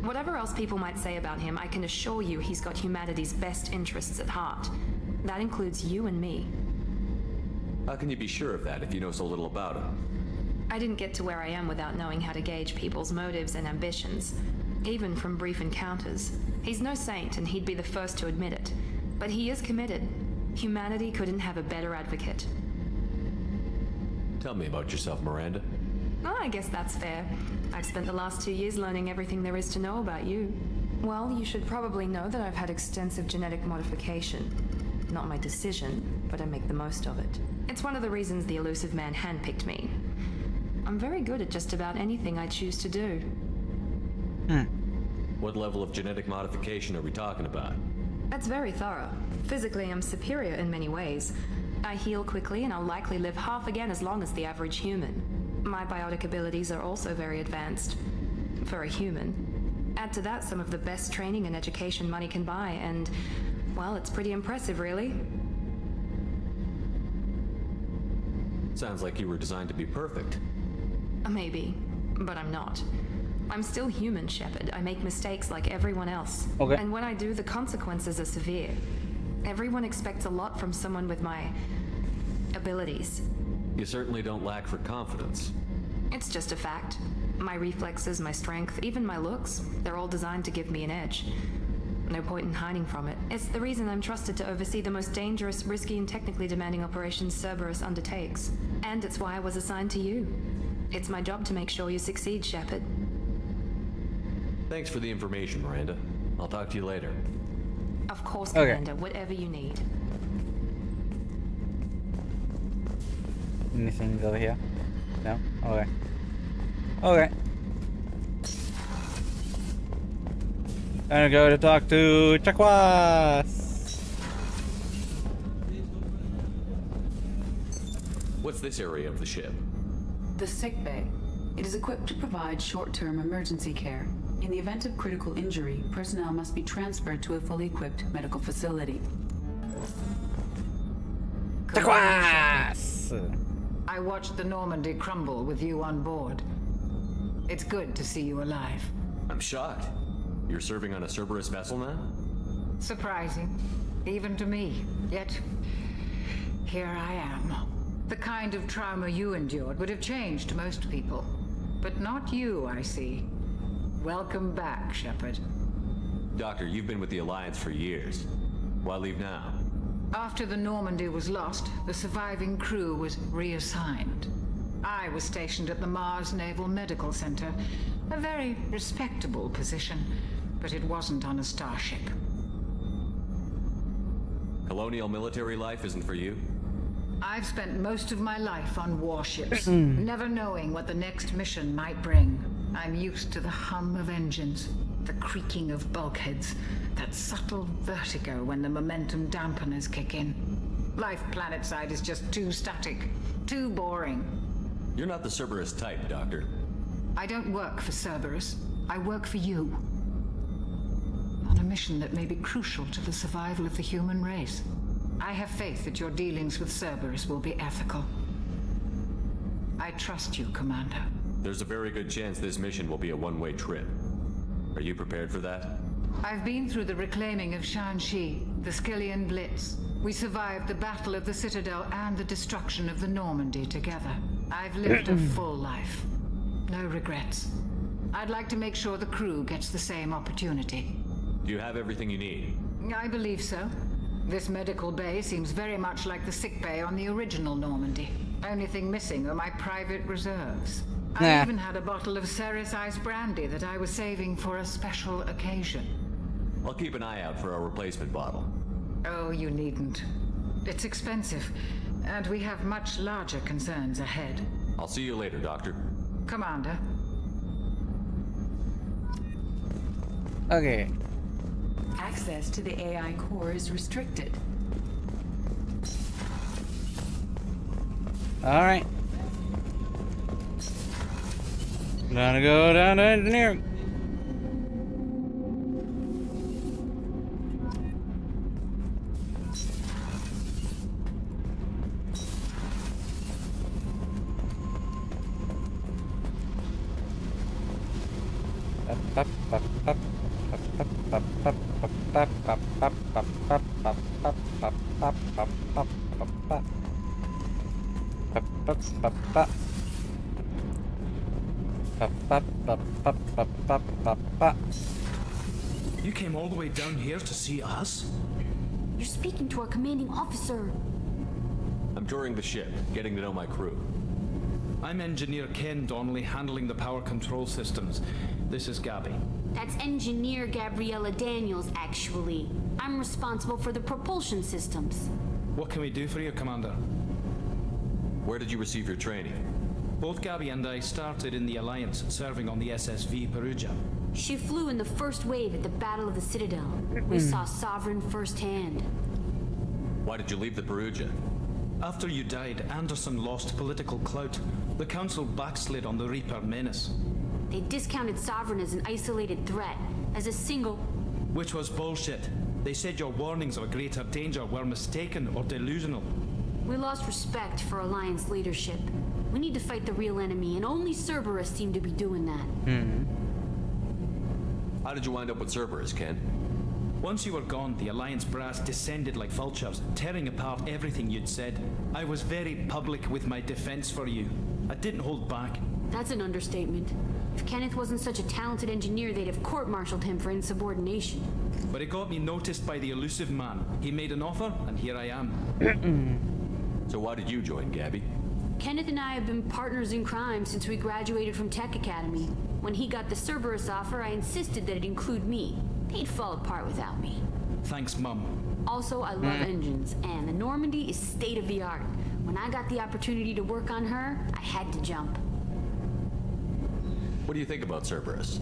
Whatever else people might say about him, I can assure you he's got humanity's best interests at heart. That includes you and me. How can you be sure of that if you know so little about him? I didn't get to where I am without knowing how to gauge people's motives and ambitions, even from brief encounters. He's no saint, and he'd be the first to admit it. But he is committed. Humanity couldn't have a better advocate. Tell me about yourself, Miranda. Oh, I guess that's fair. I've spent the last 2 years learning everything there is to know about you. Well, you should probably know that I've had extensive genetic modification. Not my decision, but I make the most of it. It's one of the reasons the Elusive Man handpicked me. I'm very good at just about anything I choose to do. What level of genetic modification are we talking about? That's very thorough. Physically, I'm superior in many ways. I heal quickly, and I'll likely live half again as long as the average human. My biotic abilities are also very advanced. For a human. Add to that some of the best training and education money can buy, and, well, it's pretty impressive, really. Sounds like you were designed to be perfect. Maybe, but I'm not. I'm still human, Shepard. I make mistakes like everyone else. Okay. And when I do, the consequences are severe. Everyone expects a lot from someone with my abilities. You certainly don't lack for confidence. It's just a fact. My reflexes, my strength, even my looks, they're all designed to give me an edge. No point in hiding from it. It's the reason I'm trusted to oversee the most dangerous, risky, and technically demanding operations Cerberus undertakes. And it's why I was assigned to you. It's my job to make sure you succeed, Shepard. Thanks for the information, Miranda. I'll talk to you later. Of course, Okay. Commander, whatever you need. Anything over here? No? Okay. Okay. I'm gonna go to talk to Chakwas. What's this area of the ship? The sick bay. It is equipped to provide short-term emergency care. In the event of critical injury, personnel must be transferred to a fully equipped medical facility. Chakwas! I watched the Normandy crumble with you on board. It's good to see you alive. I'm shocked. You're serving on a Cerberus vessel now? Surprising, even to me. Yet, here I am. The kind of trauma you endured would have changed most people. But not you, I see. Welcome back, Shepard. Doctor, you've been with the Alliance for years. Why leave now? After the Normandy was lost, the surviving crew was reassigned. I was stationed at the Mars Naval Medical Center, a very respectable position, but it wasn't on a starship. Colonial military life isn't for you? I've spent most of my life on warships, never knowing what the next mission might bring. I'm used to the hum of engines, the creaking of bulkheads, that subtle vertigo when the momentum dampeners kick in. Life planetside is just too static, too boring. You're not the Cerberus type, Doctor. I don't work for Cerberus. I work for you. On a mission that may be crucial to the survival of the human race. I have faith that your dealings with Cerberus will be ethical. I trust you, Commander. There's a very good chance this mission will be a one-way trip. Are you prepared for that? I've been through the reclaiming of Shanxi, the Skillian Blitz. We survived the Battle of the Citadel and the destruction of the Normandy together. I've lived a full life. No regrets. I'd like to make sure the crew gets the same opportunity. Do you have everything you need? I believe so. This medical bay seems very much like the sick bay on the original Normandy. Only thing missing are my private reserves. I even had a bottle of Ceres Ice brandy that I was saving for a special occasion. I'll keep an eye out for a replacement bottle. Oh, you needn't. It's expensive, and we have much larger concerns ahead. I'll see you later, Doctor. Commander. Okay. Access to the AI core is restricted. Alright. Gonna go down to engineering. You came all the way down here to see us? You're speaking to our commanding officer. I'm touring the ship, getting to know my crew. I'm Engineer Ken Donnelly, handling the power control systems. This is Gabby. That's Engineer Gabriella Daniels, actually. I'm responsible for the propulsion systems. What can we do for you, Commander? Where did you receive your training? Both Gabby and I started in the Alliance, serving on the SSV Perugia. She flew in the first wave at the Battle of the Citadel. We saw Sovereign firsthand. Why did you leave the Perugia? After you died, Anderson lost political clout. The Council backslid on the Reaper menace. They discounted Sovereign as an isolated threat, as a single... Which was bullshit. They said your warnings of a greater danger were mistaken or delusional. We lost respect for Alliance leadership. We need to fight the real enemy, and only Cerberus seem to be doing that. How did you wind up with Cerberus, Ken? Once you were gone, the Alliance brass descended like vultures, tearing apart everything you'd said. I was very public with my defense for you. I didn't hold back. That's an understatement. If Kenneth wasn't such a talented engineer, they'd have court-martialed him for insubordination. But it got me noticed by the elusive man. He made an offer, and here I am. So why did you join, Gabby? Kenneth and I have been partners in crime since we graduated from Tech Academy. When he got the Cerberus offer, I insisted that it include me. they'd fall apart without me. Thanks, Mum. Also, I love engines, and the Normandy is state-of-the-art. When I got the opportunity to work on her, I had to jump. What do you think about Cerberus?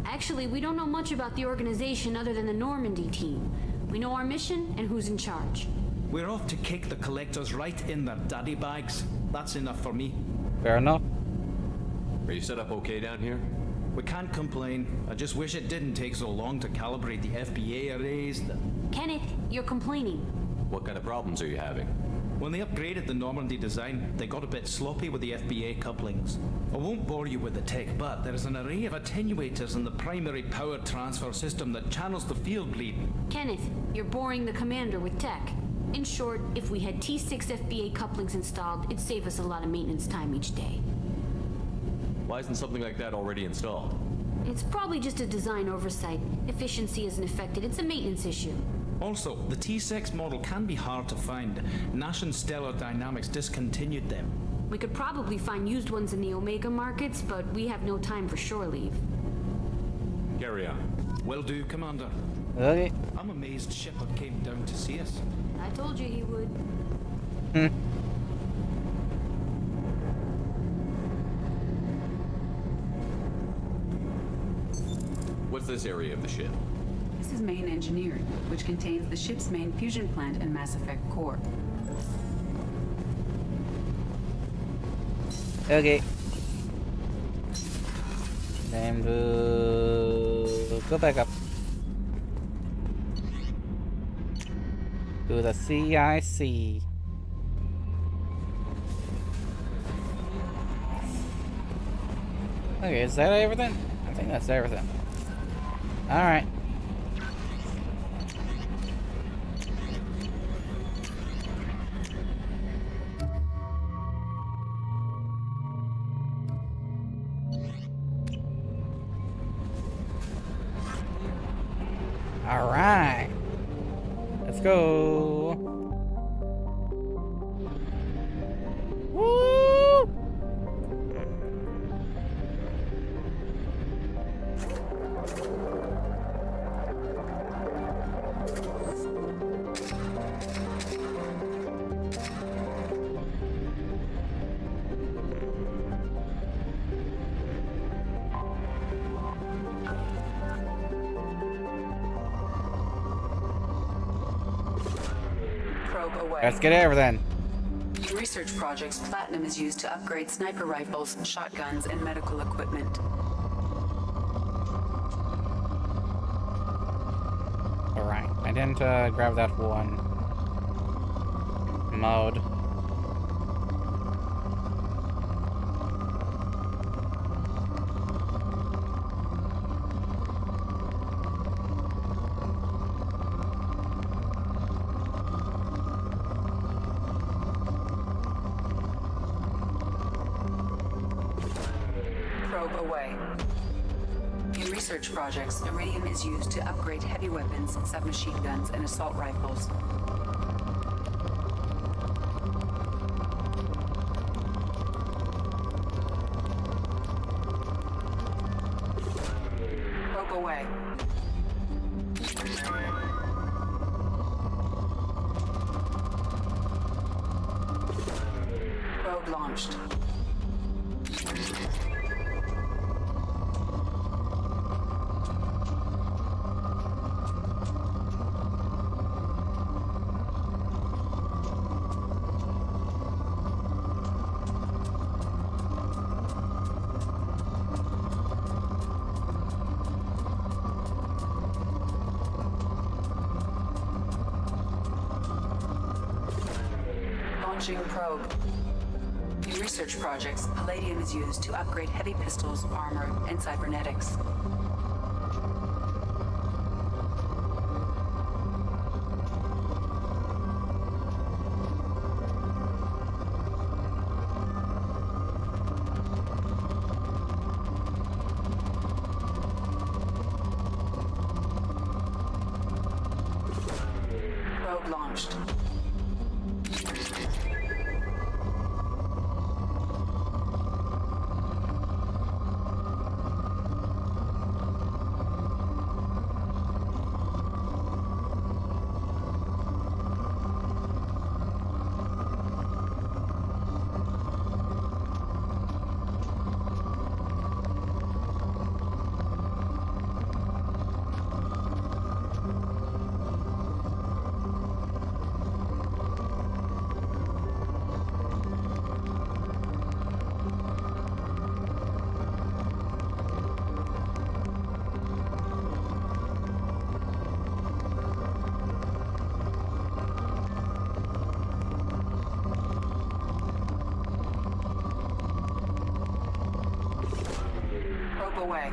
Actually, we don't know much about the organization other than the Normandy team. We know our mission and who's in charge. We're off to kick the collectors right in their daddy bags. That's enough for me. Fair enough. Are you set up okay down here? We can't complain. I just wish it didn't take so long to calibrate the FBA arrays. Kenneth, you're complaining. What kind of problems are you having? When they upgraded the Normandy design, they got a bit sloppy with the FBA couplings. I won't bore you with the tech, but there is an array of attenuators in the primary power transfer system that channels the field bleed. Kenneth, you're boring the commander with tech. In short, if we had T6 FBA couplings installed, it'd save us a lot of maintenance time each day. Why isn't something like that already installed? It's probably just a design oversight. Efficiency isn't affected, it's a maintenance issue. Also, the T6 model can be hard to find. Nash and Stellar Dynamics discontinued them. We could probably find used ones in the Omega markets, but we have no time for shore leave. Carry on. Will do, Commander. Okay. I'm amazed Shepard came down to see us. I told you he would. What's this area of the ship? This is main engineering, which contains the ship's main fusion plant and Mass Effect core. Okay. Time to go back up to the CIC. Okay, is that everything? I think that's everything. Alright. Alright. Let's go. Woo! Let's get everything. In research projects, platinum is used to upgrade sniper rifles, shotguns, and medical equipment. Alright, I didn't grab that one mode. Away. In research projects, iridium is used to upgrade heavy weapons, submachine guns, and assault rifles. Probe away. Probe launched. Launching probe. In research projects, palladium is used to upgrade heavy pistols, armor, and cybernetics. Probe launched. Probe away.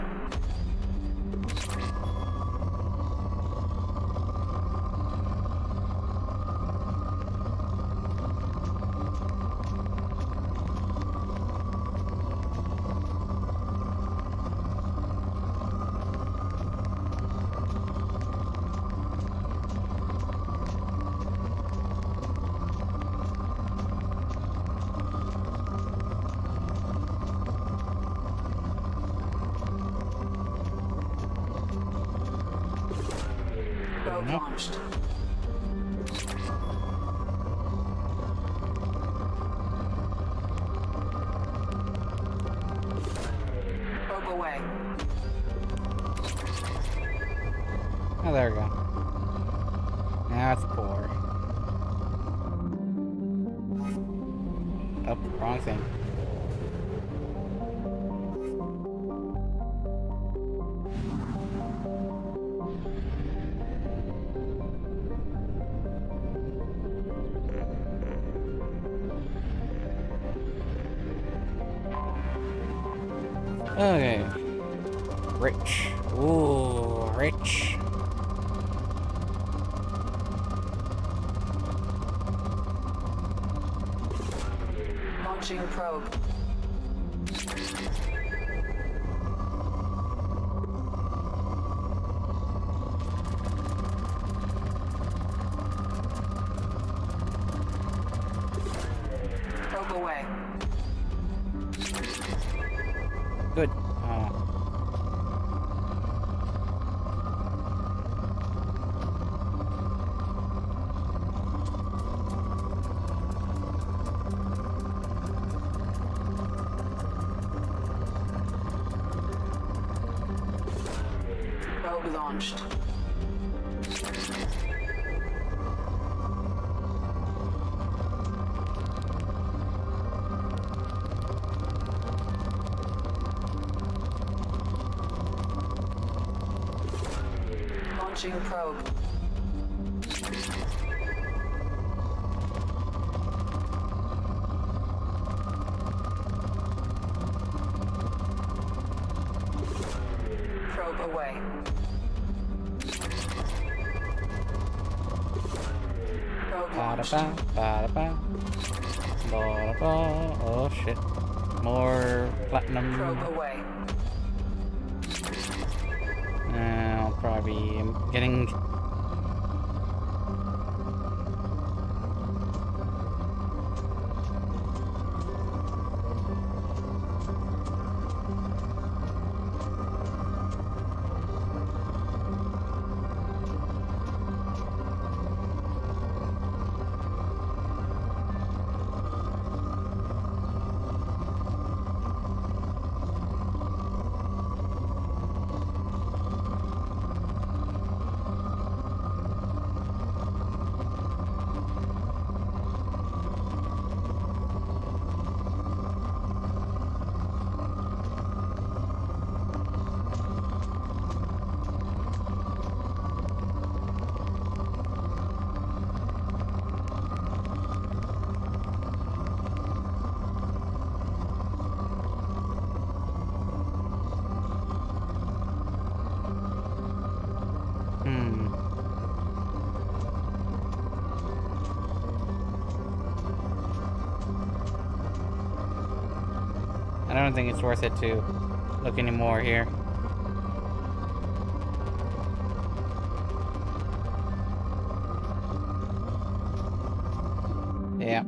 Probe launched. Probe away. Oh, there we go. Now it's poor. Oh, wrong thing. Okay. Rich. Ooh, rich. Launching probe. Probe away. Good. Probe launched. Launching probe. Probe away. Probe launched. Ba-da-ba, ba-da-ba, ba-da-ba. Oh shit. More platinum. Probe away. I'll probably be getting. I don't think it's worth it to look anymore here. Yeah.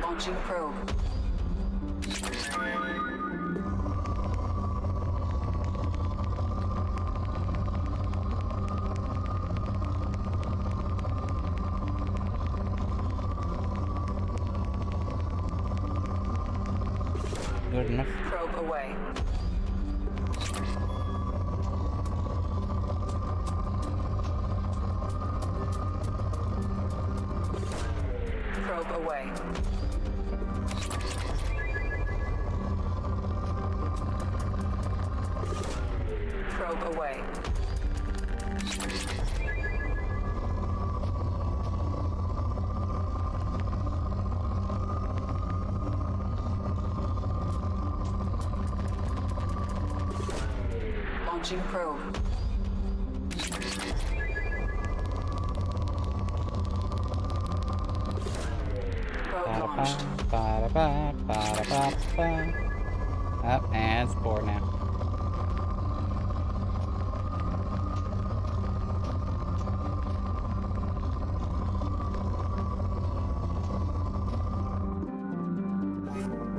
Launching probe. Good enough. Probe away. Probe away. Probe away. Launching probe. Probe launched. Up, and it's bored now.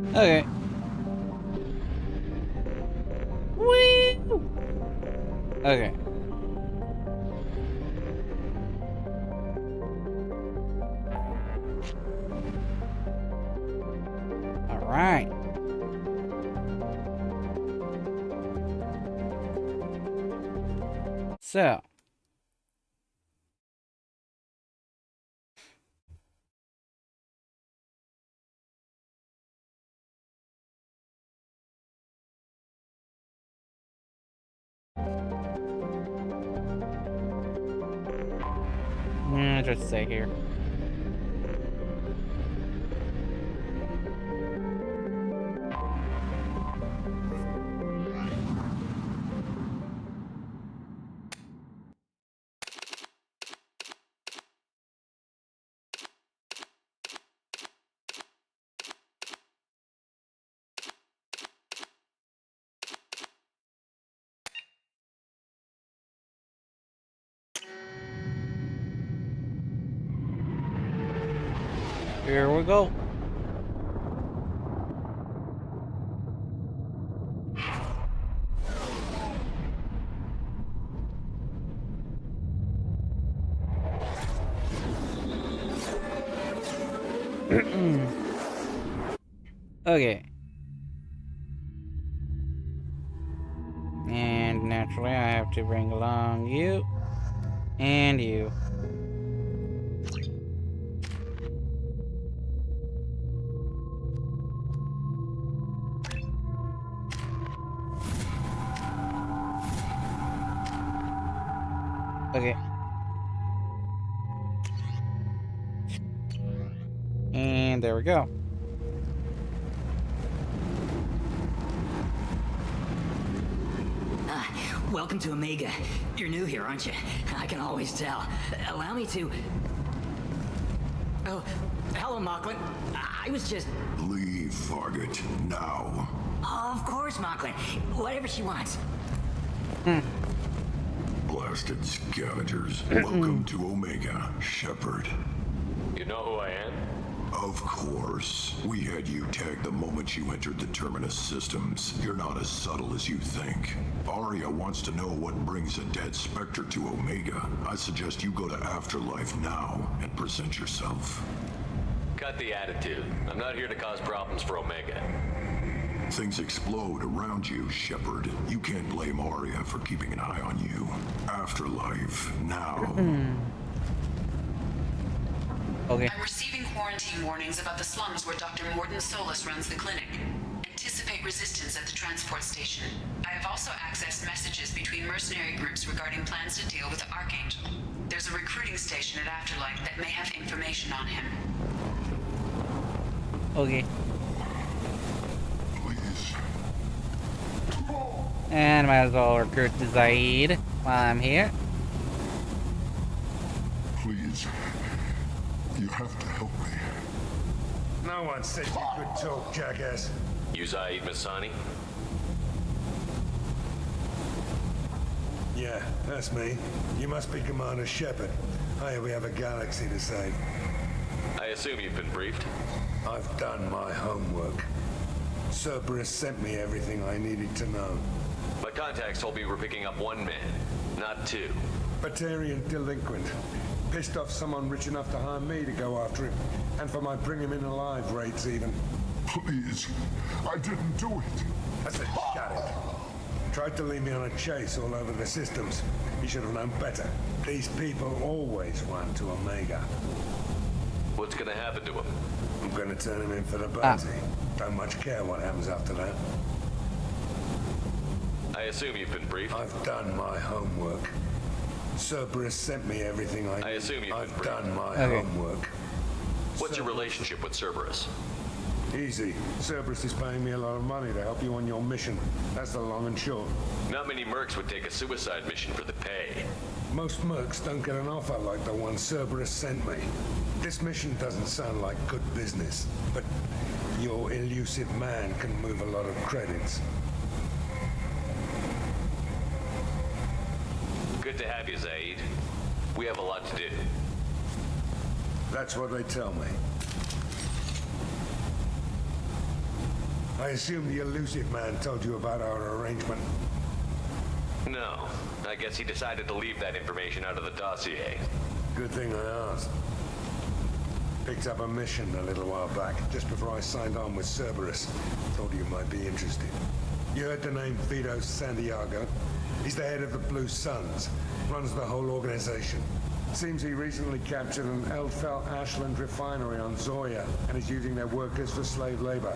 Okay. Woo! Okay. All right. So. Just stay here. Here we go. Okay. And naturally I have to bring along you and you. Okay. And there we go. Welcome to Omega. You're new here, aren't you? I can always tell. Allow me to... Oh, hello, Mocklin. I was just... Leave, Fargate, now. Of course, Mocklin. Whatever she wants. Blasted scavengers. Welcome to Omega, Shepard. You know who I am? Of course. We had you tagged the moment you entered the Terminus systems. You're not as subtle as you think. Arya wants to know what brings a dead Spectre to Omega. I suggest you go to Afterlife now and present yourself. Cut the attitude. I'm not here to cause problems for Omega. Things explode around you, Shepard. You can't blame Arya for keeping an eye on you. Afterlife, now. Okay. I'm receiving quarantine warnings about the slums where Dr. Morden Solus runs the clinic. Anticipate resistance at the transport station. I have also accessed messages between mercenary groups regarding plans to deal with the Archangel. There's a recruiting station at Afterlife that may have information on him. Okay. Please. And might as well recruit Zaid while I'm here. Please. You have to help me. No one said you could talk, jackass. You Zaid Masani? Yeah, that's me. You must be Commander Shepard. Hey, we have a galaxy to save. I assume you've been briefed. I've done my homework. Cerberus sent me everything I needed to know. My contacts told me we're picking up one man, not two. Batarian delinquent. Pissed off someone rich enough to hire me to go after him. And for my bring him in alive rates even. Please. I didn't do it. I said shut it. Tried to lead me on a chase all over the systems. He should have known better. These people always run to Omega. What's gonna happen to him? I'm gonna turn him in for the bounty. Don't much care what happens after that. I assume you've been briefed. I've done my homework. Cerberus sent me everything I need. I assume you've been briefed. I've done my homework. What's your relationship with Cerberus? Easy. Cerberus is paying me a lot of money to help you on your mission. That's the long and short. Not many mercs would take a suicide mission for the pay. Most mercs don't get an offer like the one Cerberus sent me. This mission doesn't sound like good business, but your elusive man can move a lot of credits. Good to have you, Zaid. We have a lot to do. That's what they tell me. I assume the elusive man told you about our arrangement. No. I guess he decided to leave that information out of the dossier. Good thing I asked. Picked up a mission a little while back, just before I signed on with Cerberus. Thought you might be interested. You heard the name Vito Santiago? He's the head of the Blue Suns. Runs the whole organization. Seems he recently captured an Eldfell Ashland refinery on Zoya and is using their workers for slave labor.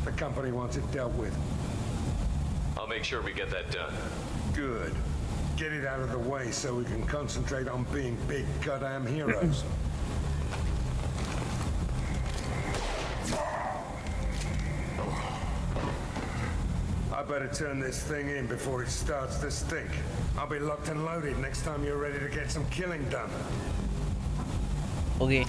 The company wants it dealt with. I'll make sure we get that done. Good. Get it out of the way so we can concentrate on being big goddamn heroes. I better turn this thing in before it starts to stink. I'll be locked and loaded next time you're ready to get some killing done. Okay.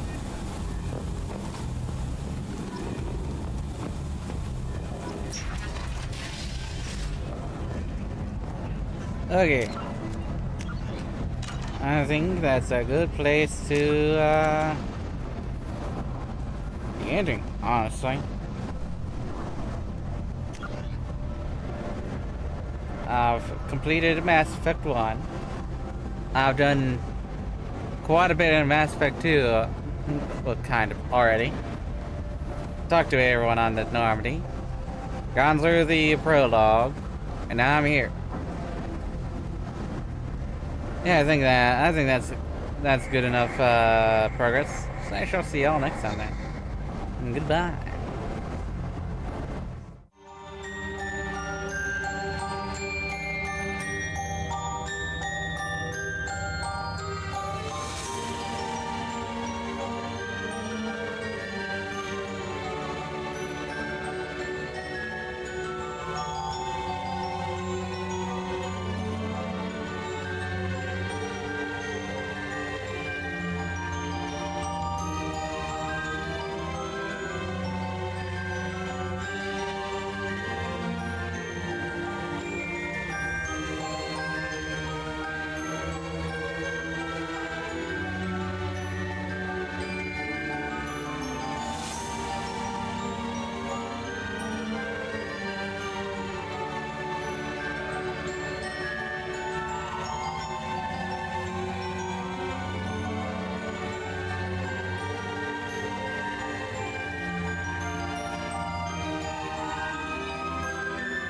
Okay. I think that's a good place to be ending, honestly. I've completed Mass Effect 1. I've done quite a bit in Mass Effect 2, well, kind of, already. Talked to everyone on the Normandy. Gone through the prologue, and now I'm here. Yeah, I think that's good enough progress. So I shall see y'all next time then. Goodbye.